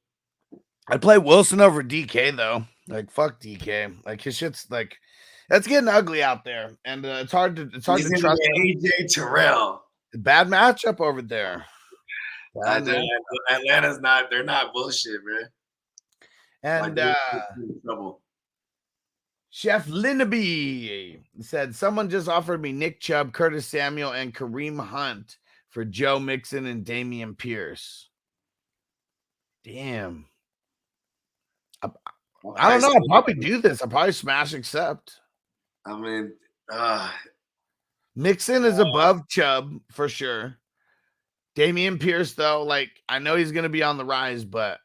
I'd play Wilson over DK though. Like fuck DK. Like his shit's like that's getting ugly out there, and it's hard to trust AJ Terrell. Bad matchup over there. Atlanta's they're not bullshit, man. And Chef Linnaby said, someone just offered me Nick Chubb, Curtis Samuel, and Kareem Hunt for Joe Mixon and Damien Pierce. Damn. I don't know. I'll probably do this. I'll probably smash accept. I mean, Mixon is above Chubb for sure. Damien Pierce, though, like I know he's going to be on the rise, but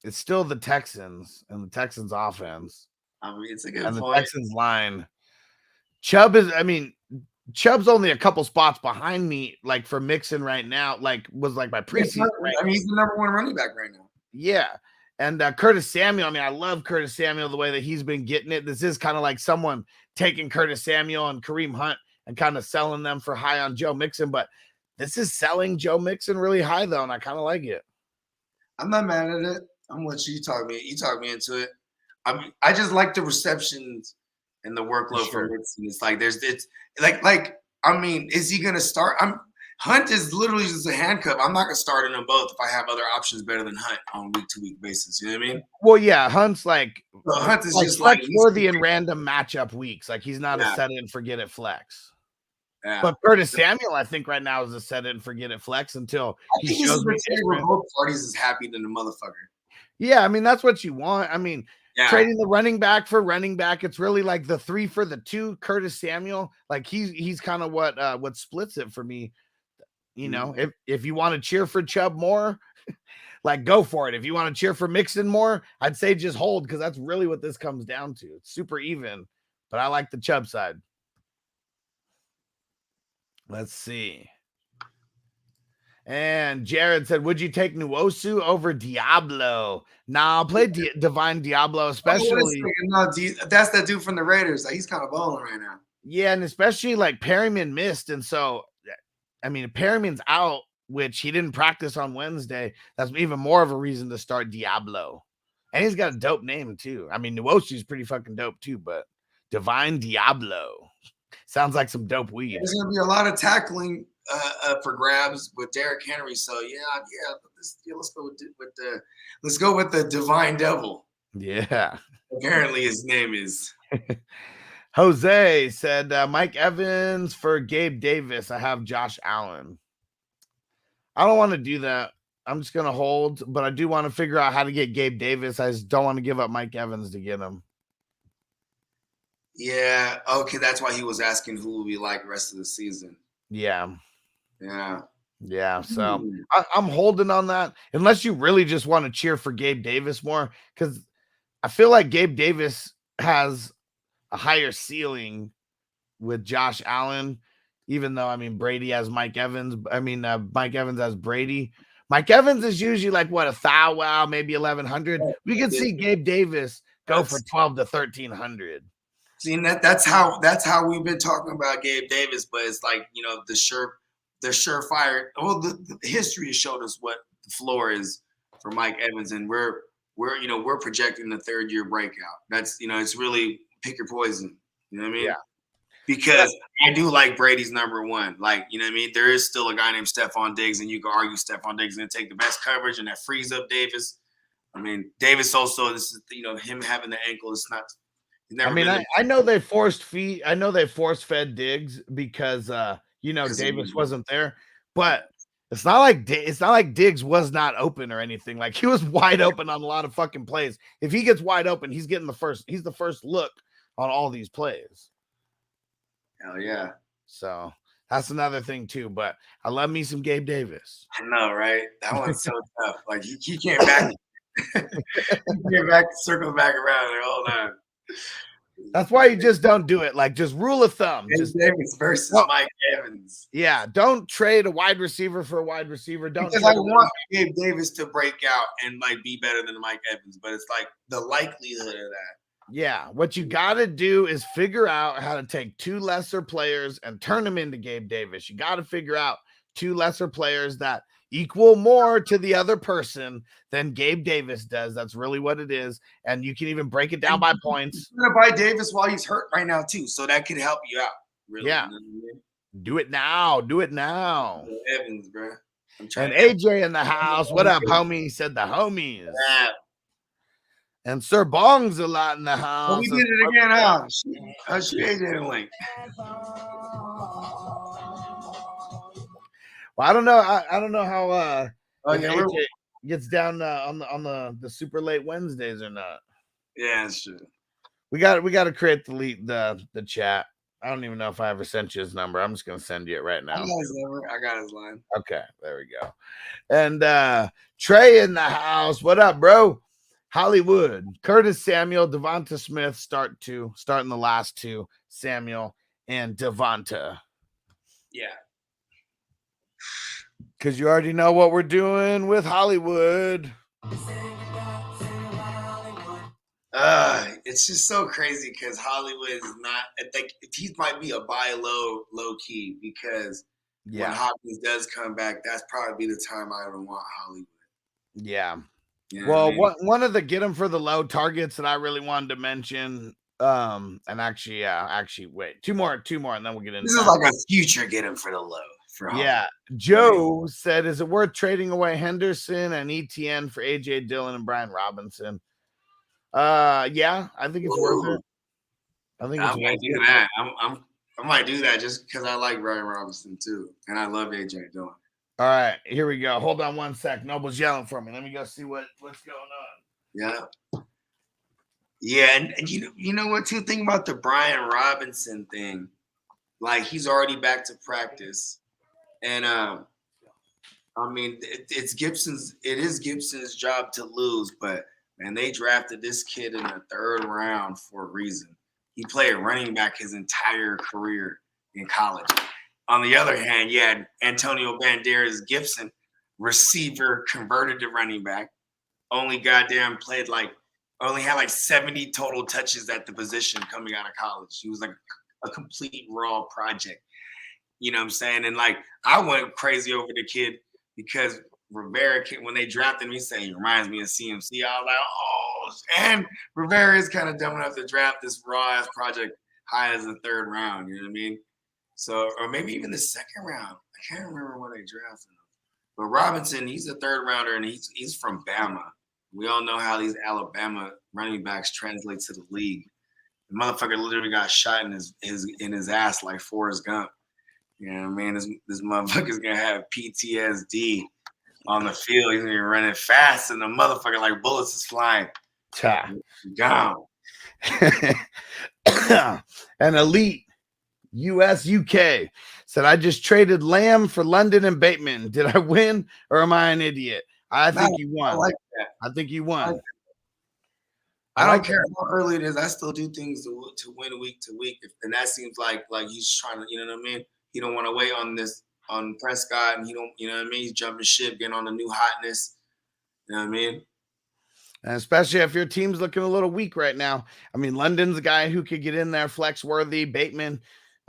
it's still the Texans and the Texans offense. I mean, it's a good and point. The Texans line. Chubb's only a couple spots behind me, like for Mixon right now, like was like my preseason. I mean, he's the number 1 running back right now. Yeah. And Curtis Samuel, I mean, I love Curtis Samuel the way that he's been getting it. This is kind of like someone taking Curtis Samuel and Kareem Hunt and kind of selling them for high on Joe Mixon, but this is selling Joe Mixon really high though, and I kind of like it. I'm not mad at it. I'm with you. You talk me into it. I mean, I just like the receptions and the workload for Mixon. It's like I mean, is he gonna start? Hunt is literally just a handcuff. I'm not gonna start in them both if I have other options better than Hunt on week-to-week basis. You know what I mean? Well, yeah, Hunt's like Hunt is just like worthy in random matchup weeks. Like he's not a set it and forget it flex. Yeah. But Curtis Samuel, I think right now is a set it and forget it flex until he shows me where both parties is happy than the motherfucker. Yeah, I mean that's what you want. I mean, trading the running back for running back, it's really like the 3 for the 2. Curtis Samuel, like he's kind of what splits it for me. You know, if you want to cheer for Chubb more, like go for it. If you want to cheer for Mixon more, I'd say just hold because that's really what this comes down to. It's super even, but I like the Chubb side. Let's see. And Jared said, would you take Nwosu over Diablo? Nah, I'll play Divine Diablo, especially. That's that dude from the Raiders. Like, he's kind of balling right now. Yeah, and especially like Perryman missed. And so, I mean, if Perryman's out, which he didn't practice on Wednesday, that's even more of a reason to start Diablo. And he's got a dope name, too. I mean, Nwosu's pretty fucking dope, too, but Divine Diablo sounds like some dope weed. There's going to be a lot of tackling for grabs with Derrick Henry. So, let's go with the Divine Devil. Yeah. Apparently his name is. Jose said, Mike Evans for Gabe Davis. I have Josh Allen. I don't want to do that. I'm just going to hold, but I do want to figure out how to get Gabe Davis. I just don't want to give up Mike Evans to get him. Yeah. Okay. That's why he was asking who will be like the rest of the season. Yeah. Yeah. Yeah, so I'm holding on that unless you really just want to cheer for Gabe Davis more, because I feel like Gabe Davis has a higher ceiling with Josh Allen, even though, I mean, Brady has Mike Evans. Mike Evans has Brady. Mike Evans is usually like, what, wow, maybe 1,100. We can see Gabe Davis go for 12 to 1,300. See, that's how we've been talking about Gabe Davis, but it's like, you know, the surefire. Well, the history has showed us what the floor is for Mike Evans, and we're projecting the 3rd-year breakout. That's, you know, it's really pick your poison. You know what I mean? Yeah. Because I do like Brady's number one. Like, you know what I mean? There is still a guy named Stephon Diggs, and you can argue Stephon Diggs is going to take the best coverage, and that frees up Davis. I mean, Davis also, this is, you know, him having the ankle is not. I know they forced fed Diggs because Davis wasn't there, but it's not like Diggs was not open or anything. Like, he was wide open on a lot of fucking plays. If he gets wide open, he's the first look on all these plays. Hell yeah. So that's another thing too. But I love me some Gabe Davis. I know, right? That one's so tough. Like, he can't back. Circle back around there. Hold on. That's why you just don't do it. Like, just rule of thumb. Just Davis versus Mike Evans. Yeah, don't trade a wide receiver for a wide receiver. Because I want Gabe Davis to break out and like be better than Mike Evans, but it's like the likelihood of that. Yeah, what you got to do is figure out how to take 2 lesser players and turn them into Gabe Davis. You got to figure out 2 lesser players that equal more to the other person than Gabe Davis does. That's really what it is. And you can even break it down by points. You're going to buy Davis while he's hurt right now too, so that could help you out. Really. Yeah. You know what I mean? Do it now. Do it now. Evans, bro. And AJ in the house. What up, homie? He said the homies. Yeah. And Sir Bong's a lot in the house. Well, we did it again, huh? How's AJ doing? Well, I don't know. I don't know how AJ gets down on the super late Wednesdays or not. Yeah, that's true. We got to create the chat. I don't even know if I ever sent you his number. I'm just gonna send you it right now. I got his number. I got his line. Okay, there we go. And Trey in the house. What up, bro? Hollywood, Curtis Samuel, Devonta Smith starting the last 2, Samuel and Devonta. Yeah. Because you already know what we're doing with Hollywood. It's just so crazy because Hollywood is not. I think he might be a buy low key because when Hopkins does come back, that's probably the time I would want Hollywood. Yeah. You know well, what I mean? one of the get him for the low targets that I really wanted to mention, and actually, wait, two more, and then we'll get into this. Is like a future get him for the low. Yeah, Joe said, "Is it worth trading away Henderson and ETN for AJ Dillon and Brian Robinson?" Yeah, I think it's worth it. I might do that. I might do that just because I like Brian Robinson too, and I love AJ Dillon. All right, here we go. Hold on one sec. Noble's yelling for me. Let me go see what's going on. Yeah, and you know what too? Think about the Brian Robinson thing. Like, he's already back to practice, and I mean, it is Gibson's job to lose, but man, they drafted this kid in the 3rd round for a reason. He played running back his entire career in college. On the other hand, you had Antonio Banderas Gibson, receiver converted to running back, only had like 70 total touches at the position coming out of college. He was like a complete raw project. You know what I'm saying? And like, I went crazy over the kid because Rivera, when they drafted him, he said he reminds me of CMC. I was like, oh, and Rivera is kind of dumb enough to draft this raw ass project high as the 3rd round. You know what I mean? So, or maybe even the 2nd round. I can't remember when they drafted him. But Robinson, he's a 3rd rounder, and he's from Bama. We all know how these Alabama running backs translate to the league. The motherfucker literally got shot in his ass like Forrest Gump. You know what I mean? This motherfucker's gonna have PTSD on the field. He's gonna be running fast, and the motherfucker like bullets is flying. Gone. An elite US UK Said, I just traded Lamb for London and Bateman. Did I win or am I an idiot? I think you won. I like that. I think you won. I don't care how early it is. I still do things to win week to week. And that seems like he's trying to, you know what I mean? He don't want to wait on Prescott, and he don't, you know what I mean? He's jumping ship, getting on the new hotness. You know what I mean? And especially if your team's looking a little weak right now. I mean, London's a guy who could get in there, flex worthy. Bateman,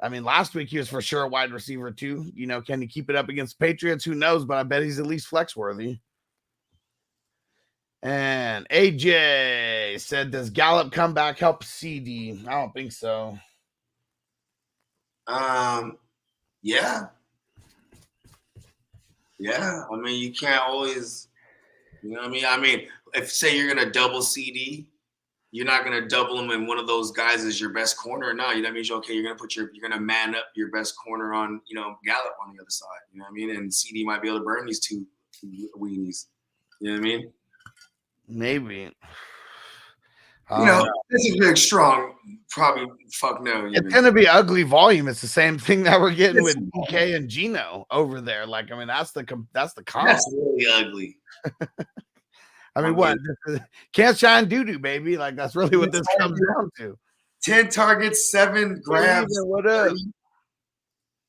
I mean, last week he was for sure a wide receiver too. You know, can he keep it up against the Patriots? Who knows? But I bet he's at least flex worthy. And AJ said, does Gallup come back help CD? I don't think so. Yeah. Yeah. I mean, you can't always, you know what I mean? I mean, if say you're going to double CD, you're not going to double him and one of those guys is your best corner. No, you know what I mean? Okay, you're going to man up your best corner on, you know, Gallup on the other side. You know what I mean? And CD might be able to burn these two weenies. You know what I mean? Maybe. You know, this is big, strong. Probably fuck no. It's going to be ugly volume. It's the same thing that we're getting with DK and Gino over there. Like, I mean, that's the comp. That's really ugly. I mean, what? Can't shine doo-doo, baby. Like, that's really what this comes down to. 10 targets, 7 grabs. What up?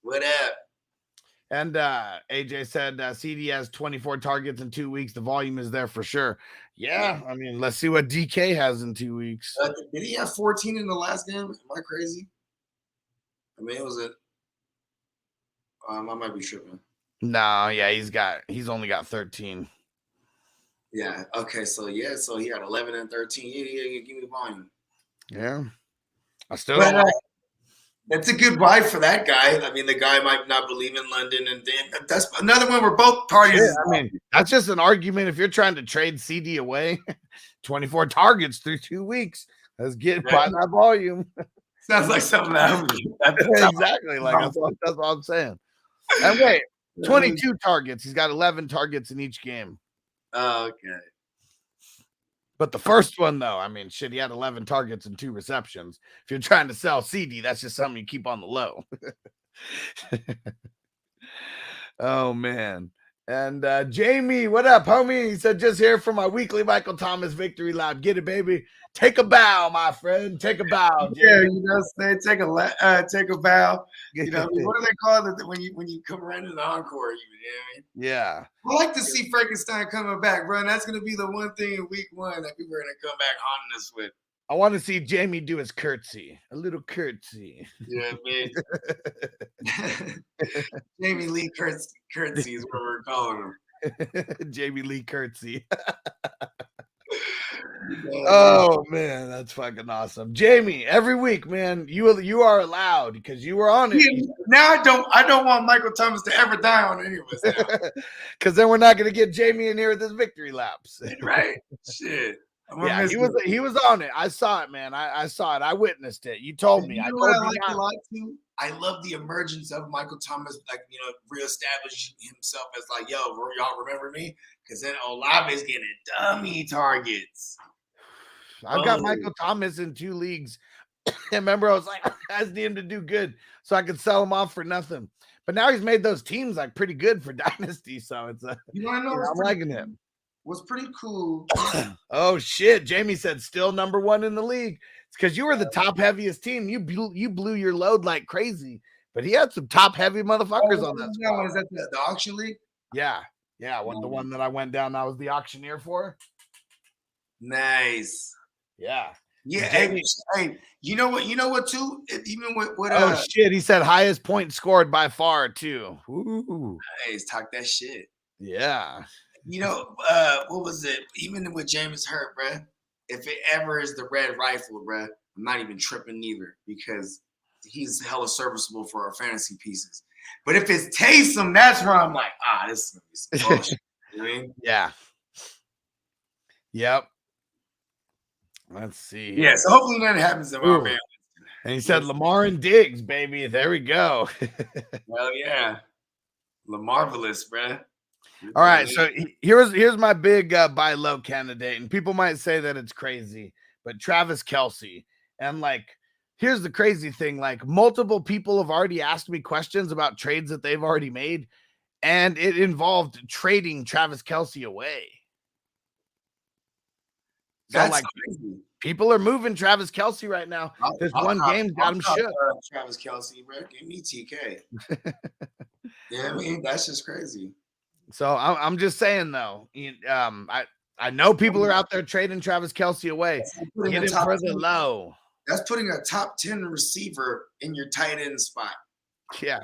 What up? And AJ said CD has 24 targets in 2 weeks. The volume is there for sure. Yeah, I mean, let's see what DK has in 2 weeks. Did he have 14 in the last game? Am I crazy? I mean, it was I might be tripping. No, yeah, he's only got 13. Yeah. Okay. So he had 11 and 13. Yeah, give me the volume. Yeah. I still. But, that's a good buy for that guy. I mean, the guy might not believe in London, and that's another one where both parties. Yeah, I mean, that's just an argument. If you're trying to trade CD away, 24 targets through 2 weeks. Let's get by that volume. Sounds like something that exactly. Like that's what I'm saying. And wait, 22 targets. He's got 11 targets in each game. Oh, okay. But the first one, though, I mean, shit, he had 11 targets and 2 receptions. If you're trying to sell CD, that's just something you keep on the low. Oh, man. And Jamie, what up, homie? He said, just here for my weekly Michael Thomas victory lap. Get it, baby. Take a bow, my friend. Take a bow. Jamie. Yeah, you know, say take a bow. You know, what do they call it when you come around in the encore? You know what I mean? Yeah. I like to see Frankenstein coming back, bro. And that's going to be the one thing in week 1 that people are going to come back haunting us with. I want to see Jamie do his curtsy. A little curtsy. You know what I mean? Jamie Lee curtsy is what we're calling him. Jamie Lee curtsy. Oh man, that's fucking awesome. Jamie, every week, man, you are allowed because you were on it. Yeah, now I don't want Michael Thomas to ever die on any of us. Because then we're not gonna get Jamie in here with his victory laps. Right. Shit. Yeah, he was on it. I saw it, man. I saw it. I witnessed it. You told me. You know what I like a lot too? I love the emergence of Michael Thomas, like, you know, reestablishing himself as like, yo, y'all remember me? Because then Olave's getting dummy targets. I've got Michael Thomas in 2 leagues. And remember, I was like, I just need him to do good so I could sell him off for nothing. But now he's made those teams like pretty good for Dynasty. So it's I'm liking him. What's pretty cool. Oh shit! Jamie said still number 1 in the league. It's because you were the top heaviest team. You blew your load like crazy. But he had some top heavy motherfuckers on that squad. Is that the auction league? Yeah. The one that I went down. I was the auctioneer for. Nice. Yeah. Yeah. Hey, you know what too? Even with oh shit! He said highest point scored by far too. Ooh. Nice. Talk that shit. Yeah. You know, what was it? Even with James Hurt, bruh, if it ever is the red rifle, bruh, I'm not even tripping neither because he's hella serviceable for our fantasy pieces. But if it's Taysom, that's where I'm like, this is going to be some bullshit. You know what I mean? Yeah. Yep. Let's see. Yeah, so hopefully nothing happens to my man. And he said Lamar and Diggs, baby. There we go. Well, yeah. Lamarvelous, bruh. All right, so here's my big buy low candidate, and people might say that it's crazy, but Travis Kelce, and like here's the crazy thing. Like, multiple people have already asked me questions about trades that they've already made, and it involved trading Travis Kelce away. So, That's like, crazy. people are moving Travis Kelce right now. This one game's got him shook. Travis Kelce, bro. Give me TK. Yeah, I mean, that's just crazy. So I'm just saying, though, I know people are out there trading Travis Kelce away. Get him for the low. That's putting a top 10 receiver in your tight end spot. Yeah.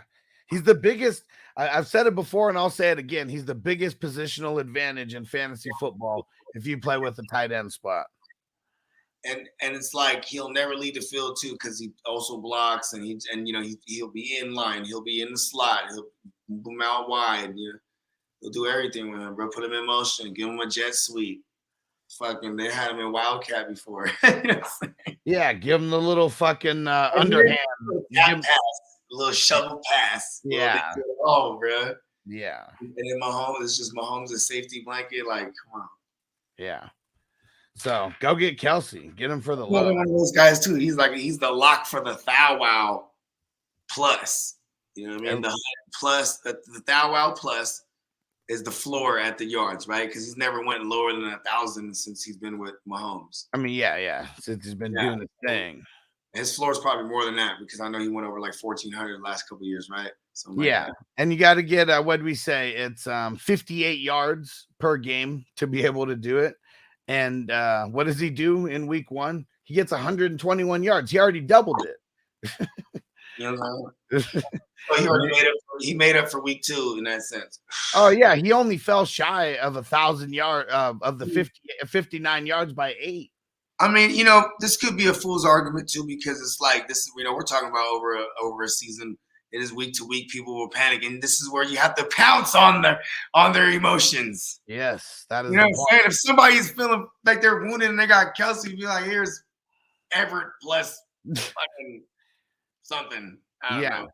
He's the biggest. I've said it before and I'll say it again. He's the biggest positional advantage in fantasy football if you play with a tight end spot. And it's like he'll never lead the field too because he also blocks and he'll be in line, he'll be in the slot, he'll boom out wide. He'll do everything with him, bro. Put him in motion, give him a jet sweep. Fucking, they had him in Wildcat before. You know what I'm saying? Yeah, give him the little fucking underhand. Pass, a little shovel pass. Yeah. Oh, bro. Yeah. And then Mahomes, it's just Mahomes' a safety blanket. Like, come on. Yeah. So go get Kelce. Get him for the Another low. one of those guys too. He's the lock for the Thou Wow plus. You know what I mean? The plus, the Thou Wow plus is the floor at the yards, right? Because he's never went lower than 1,000 since he's been with Mahomes. I mean, yeah. Since he's been doing his thing. His floor is probably more than that because I know he went over like 1,400 the last couple of years, right? Yeah. And you got to get, what did we say? It's 58 yards per game to be able to do it. And what does he do in week 1? He gets 121 yards. He already doubled it. You know? He made up for week 2 in that sense. Oh, yeah. He only fell shy of 1,000 yards of the 59 yards by 8. I mean, this could be a fool's argument too, because it's like this. We're talking about over a season. It is week to week. People will panic, and this is where you have to pounce on their emotions. Yes, that is. You know what I'm saying? If somebody's feeling like they're wounded and they got Kelce, be like, "Here's Everett plus fucking something." I don't know.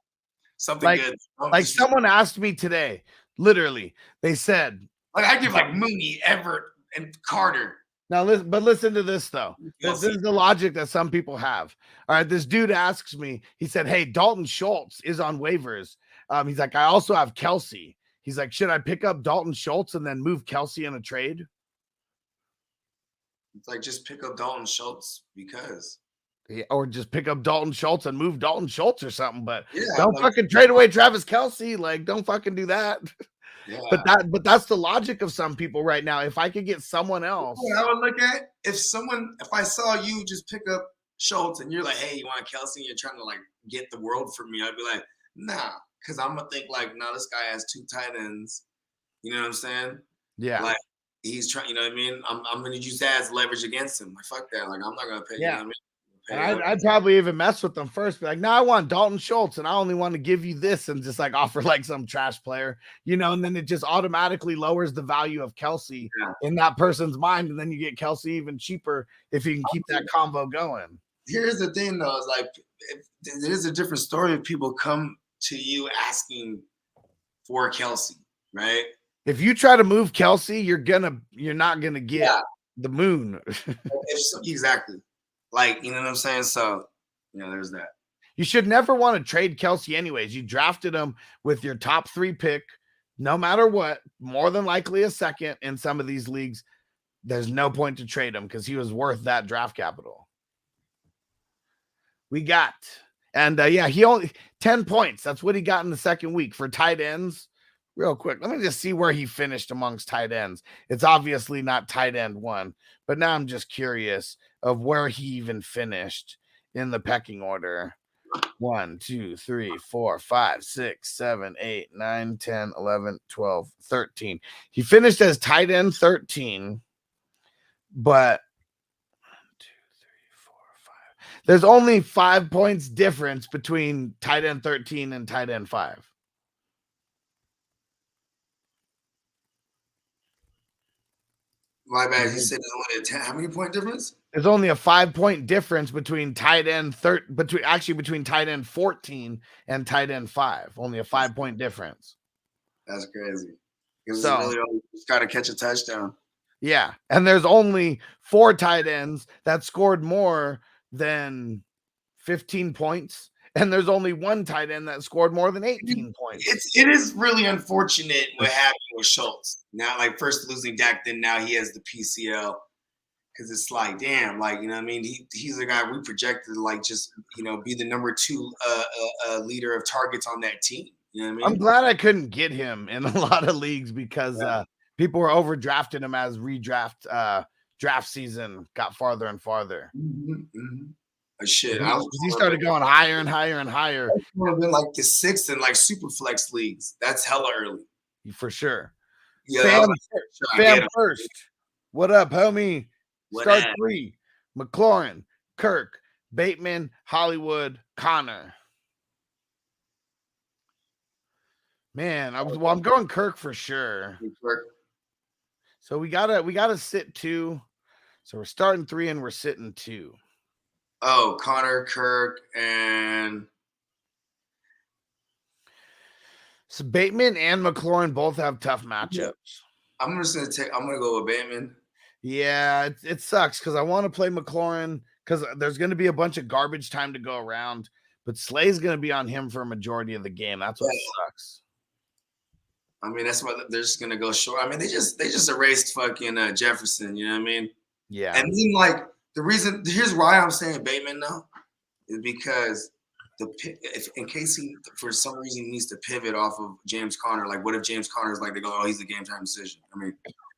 Something good. Like someone asked me today. Literally, they said, "Like I give like Mooney, Everett, and Carter." Now, listen to this, though. This is the logic that some people have. All right, this dude asks me, he said, hey, Dalton Schultz is on waivers. He's like, I also have Kelce. He's like, should I pick up Dalton Schultz and then move Kelce in a trade? It's like, just pick up Dalton Schultz because. Yeah, or just pick up Dalton Schultz and move Dalton Schultz or something. But don't fucking trade away Travis Kelce. Like, don't fucking do that. Yeah. But that's the logic of some people right now. If I could get someone else, I would look at if I saw you just pick up Schultz and you're like, hey, you want Kelce? And you're trying to like get the world from me. I'd be like, nah, because I'm gonna think like, no, this guy has 2 tight ends. You know what I'm saying? Yeah. Like he's trying. You know what I mean? I'm gonna use that as leverage against him. Like fuck that. Like I'm not gonna pay. Yeah. You know what I mean? I'd probably even mess with them first. Be like, no, I want Dalton Schultz, and I only want to give you this, and just like offer like some trash player, and then it just automatically lowers the value of Kelce in that person's mind, and then you get Kelce even cheaper if you can keep that combo going. Here's the thing, though, is like it is a different story if people come to you asking for Kelce, right? If you try to move Kelce, you're not gonna get the moon. Exactly. Like, you know what I'm saying? So, there's that. You should never want to trade Kelce anyways. You drafted him with your top 3 pick, no matter what, more than likely a second in some of these leagues. There's no point to trade him because he was worth that draft capital. We got, and he only 10 points. That's what he got in the second week for tight ends. Real quick, let me just see where he finished amongst tight ends. It's obviously not tight end 1, but now I'm just curious of where he even finished in the pecking order. 1, 2, 3, 4, 5, 6, 7, 8, 9, 10, 11, 12, 13. He finished as tight end 13, but 1, 2, 3, 4, 5. There's only 5 points difference between tight end 13 and tight end 5. My bad. You said there's only a 10. How many point difference? There's only a 5-point difference between tight end between tight end 14 and tight end 5. Only a 5-point difference. That's crazy. So really just got to catch a touchdown. Yeah, and there's only 4 tight ends that scored more than 15 points, and there's only one tight end that scored more than 18 points. It is really unfortunate what happened with Schultz. Now, like first losing Dak, then now he has the PCL. Because it's like, damn, like, you know what I mean? He's the guy we projected to, like, just, you know, be the number 2 leader of targets on that team. You know what I mean? I'm glad I couldn't get him in a lot of leagues because people were overdrafting him as draft season got farther and farther. Shit. He started going higher and higher and higher. It would have been like the 6th in like super flex leagues. That's hella early. For sure. Yeah, Fam first. What up, homie? Start 3. McLaurin, Kirk, Bateman, Hollywood, Connor. Man, I'm going Kirk for sure. So we gotta sit 2. So we're starting 3 and we're sitting 2. Oh, Connor, Kirk, and so Bateman and McLaurin both have tough matchups. I'm gonna go with Bateman. Yeah, it sucks because I want to play McLaurin because there's going to be a bunch of garbage time to go around, but Slay's going to be on him for a majority of the game. That's what sucks. I mean, that's why they're just going to go short. I mean, they just erased fucking Jefferson. You know what I mean? Yeah. And then like here's why I'm saying Bateman now is because if in case he for some reason needs to pivot off of James Conner, like what if James Conner's like they go, oh, he's a game time decision. I mean.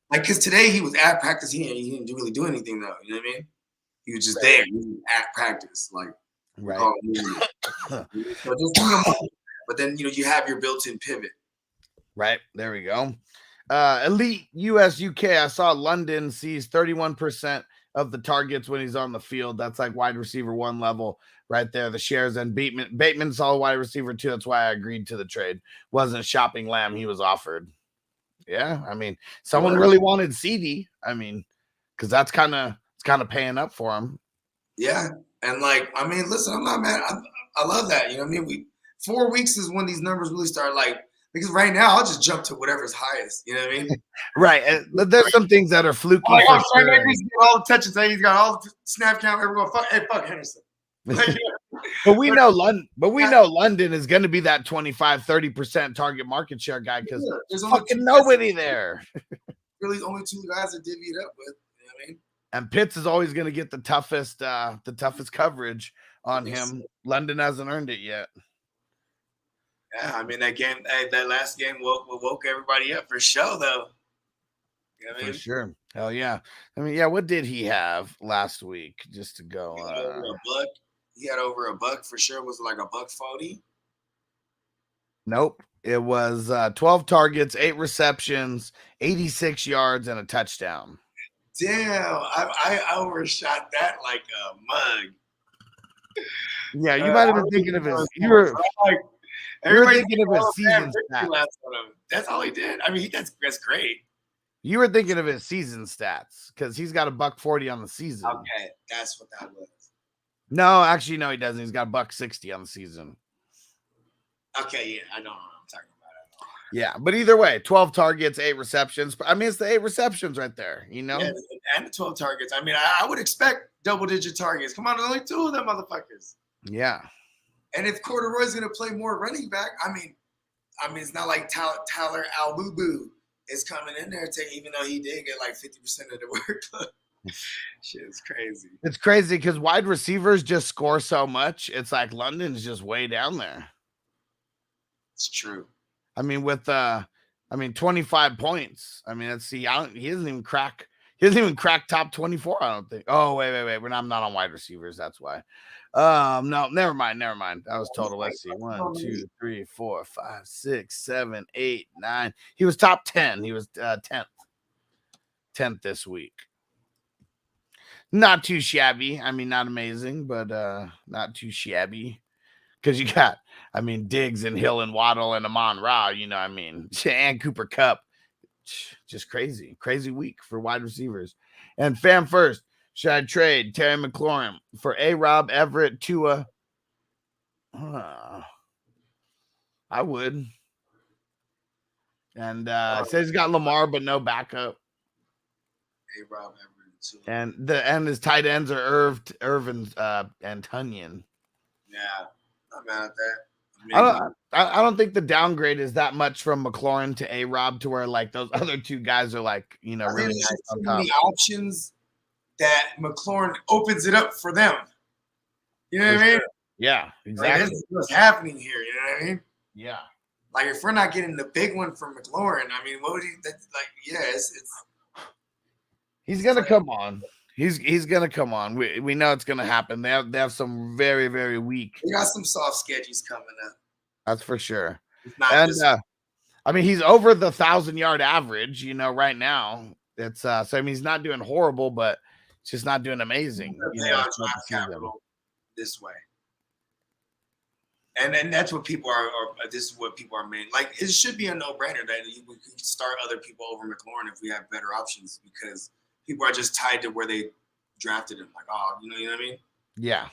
Like, because today he was at practice, he didn't really do anything, though. You know what I mean? He was just there. He was at practice. Like, right. So but then, you know, you have your built-in pivot. Right. There we go. Elite US UK. I saw London sees 31% of the targets when he's on the field. That's like wide receiver 1 level right there. The shares and Bateman saw wide receiver 2. That's why I agreed to the trade. Wasn't shopping lamb he was offered. Yeah, I mean, someone really wanted CD. I mean, because it's kind of paying up for him. Yeah, and like, I mean, listen, I'm not mad. I love that. You know what I mean? 4 weeks is when these numbers really start. Like, because right now I'll just jump to whatever's highest. You know what I mean? Right. There's some things that are fluky. Like, I'm sorry, he's got all the touches. He's got all the snap count. Everyone, fuck Henderson. Like, But we know London is going to be that 25-30% target market share guy because there's fucking nobody there. Really, only 2 guys to divvy it up with. You know what I mean? And Pitts is always going to get the toughest coverage on him. London hasn't earned it yet. Yeah, I mean that last game woke everybody up for sure, though. You know what I mean? For sure. Hell yeah. I mean, yeah. What did he have last week? Just to go. He had over $1 for sure. Was it like $1.40? Nope. It was 12 targets, 8 receptions, 86 yards, and a touchdown. Damn, I overshot that like a mug. Yeah, you might have been thinking of his. You were thinking of his season stats. That's all he did. I mean, that's great. You were thinking of his season stats because he's got $1.40 on the season. Okay, that's what that was. No, actually, no, he doesn't. He's got $1.60 on the season. Okay, yeah, I know what I'm talking about. Yeah, but either way, 12 targets, 8 receptions. I mean, it's the 8 receptions right there, you know? Yeah, and the 12 targets. I mean, I would expect double-digit targets. Come on, there's only 2 of them motherfuckers. Yeah. And if Corduroy's going to play more running back, I mean, it's not like Tyler Albubu is coming in there, even though he did get like 50% of the work. Shit is crazy. It's crazy because wide receivers just score so much. It's like London's just way down there. It's true. I mean, with 25 points. I mean, let's see. He doesn't even crack top 24. I don't think. Oh, wait. I'm not on wide receivers. That's why. No, never mind. That was total. Let's see. 1, 2, 3, 4, 5, 6, 7, 8, 9. He was top 10. He was 10th this week. Not too shabby. I mean, not amazing, but not too shabby. Because you got, Diggs and Hill and Waddle and Amon-Ra, you know what I mean? And Cooper Kupp. Just crazy. Crazy week for wide receivers. And fam first, should I trade Terry McLaurin for A-Rob, Everett, Tua? I would. And says he's got Lamar, but no backup. A-Rob, Everett. And his tight ends are Irv and Tunyon. Yeah, not mad at that. I don't think the downgrade is that much from McLaurin to A-Rob to where like those other two guys are like, you know, I really think nice there's on too top. many options that McLaurin opens it up for them. You know what I mean? Yeah, Like, exactly. this is what's happening here. You know what I mean? Yeah. Like if we're not getting the big one from McLaurin, I mean, what would he? That's like, yeah, it's He's gonna come on. He's gonna come on. We know it's gonna happen. They have some very, very weak. we got some soft schedules coming up. That's for sure. It's not And just I mean, he's over the 1,000-yard average, you know, right now. It's so I mean he's not doing horrible, but it's just not doing amazing. You they know, are it's not draft the season. capital this way. And then that's what people are, or this is what people are made. Like it should be a no-brainer that we could start other people over McLaurin if we have better options because people are just tied to where they drafted him. Like, oh, you know what I mean? Yeah.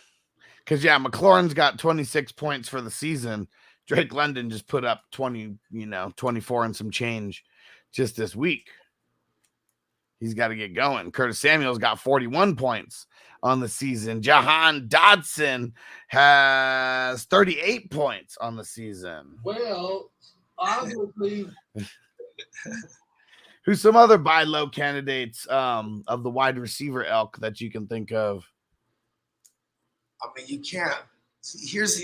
Because McLaurin's got 26 points for the season. Drake London just put up 24 and some change just this week. He's got to get going. Curtis Samuel's got 41 points on the season. Jahan Dotson has 38 points on the season. Well, obviously, Who's some other buy low candidates of the wide receiver elk that you can think of? I mean, you can't. Here's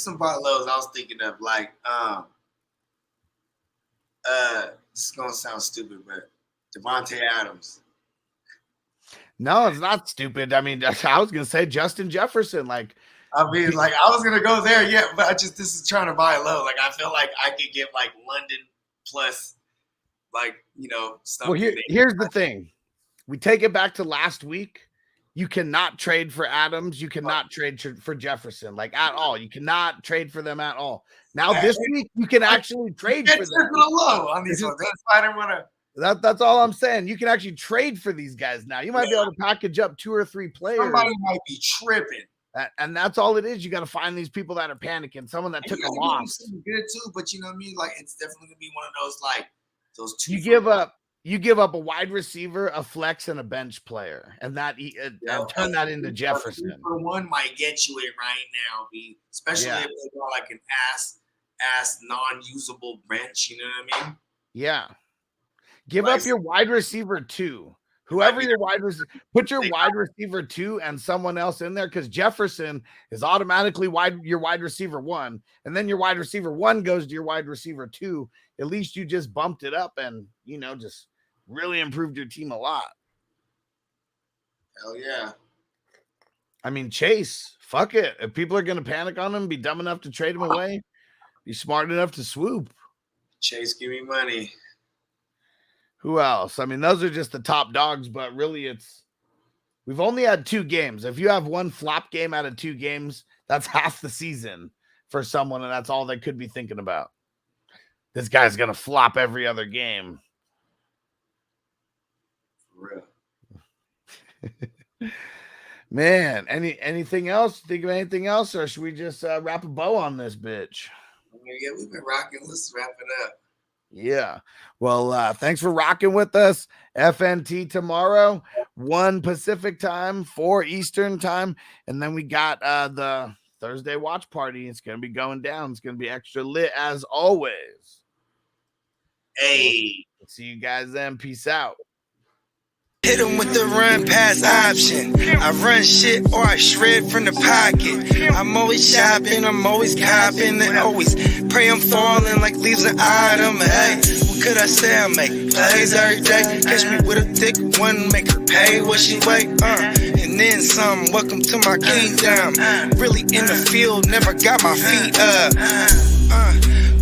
some buy lows I was thinking of. Like, this is gonna sound stupid, but Devontae Adams. No, it's not stupid. I mean, I was gonna say Justin Jefferson. Like, I mean, like I was gonna go there, yeah, but this is trying to buy low. Like I feel like I could get like London plus, like stuff. well, here's the thing. We take it back to last week. You cannot trade for Adams. You cannot trade for Jefferson, like at all. You cannot trade for them at all. Now this week you can actually trade for them. Low on these ones. That's why I don't want to. That's all I'm saying. You can actually trade for these guys now. You might be able to package up 2 or 3 players. Somebody might be tripping. And that's all it is. You got to find these people that are panicking. Someone that took a loss. Good too, but you know what I mean. Like it's definitely gonna be one of those like those two. You give up a wide receiver, a flex, and a bench player, and turn that into Jefferson. For one might get you it right now, especially if they got like an ass non-usable bench. You know what I mean? Yeah. Give up your wide receiver 2. Whoever your wide receiver, put your wide receiver 2 and someone else in there because Jefferson is automatically your wide receiver 1, and then your wide receiver 1 goes to your wide receiver 2. At least you just bumped it up and just really improved your team a lot. Hell yeah. I mean, Chase, fuck it. If people are gonna panic on him, be dumb enough to trade him away, be smart enough to swoop. Chase, give me money. Who else? I mean, those are just the top dogs, but really we've only had 2 games. If you have one flop game out of 2 games, that's half the season for someone, and that's all they could be thinking about. This guy's going to flop every other game. For real. Man, anything else? Think of anything else, or should we just wrap a bow on this bitch? Yeah, we've been rocking. Let's wrap it up. Yeah. Well, thanks for rocking with us. FNT tomorrow, 1 Pacific time, 4 Eastern time. And then we got the Thursday watch party. It's going to be going down. It's going to be extra lit as always. Hey. See you guys then. Peace out. Hit him with the run pass option. I run shit or I shred from the pocket. I'm always shopping, I'm always copping, and always pray I'm falling like leaves an item. Hey, what could I say? I make plays every day. Catch me with a thick one, make her pay what she weigh. And then some. Welcome to my kingdom. Really in the field, never got my feet up.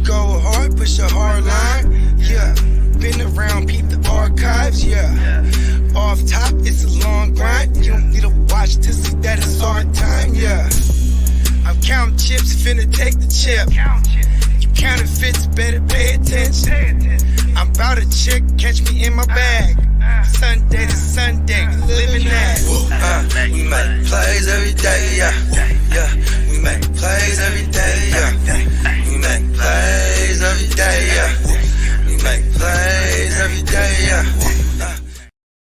Go hard, push a hard line. Yeah, been around, peep the archives. Yeah. Off top, it's a long grind. You don't need to watch to see that it's our time, yeah. I'm counting chips, finna take the chip. You counterfeits, better pay attention. I'm about a chick, catch me in my bag. Sunday to Sunday.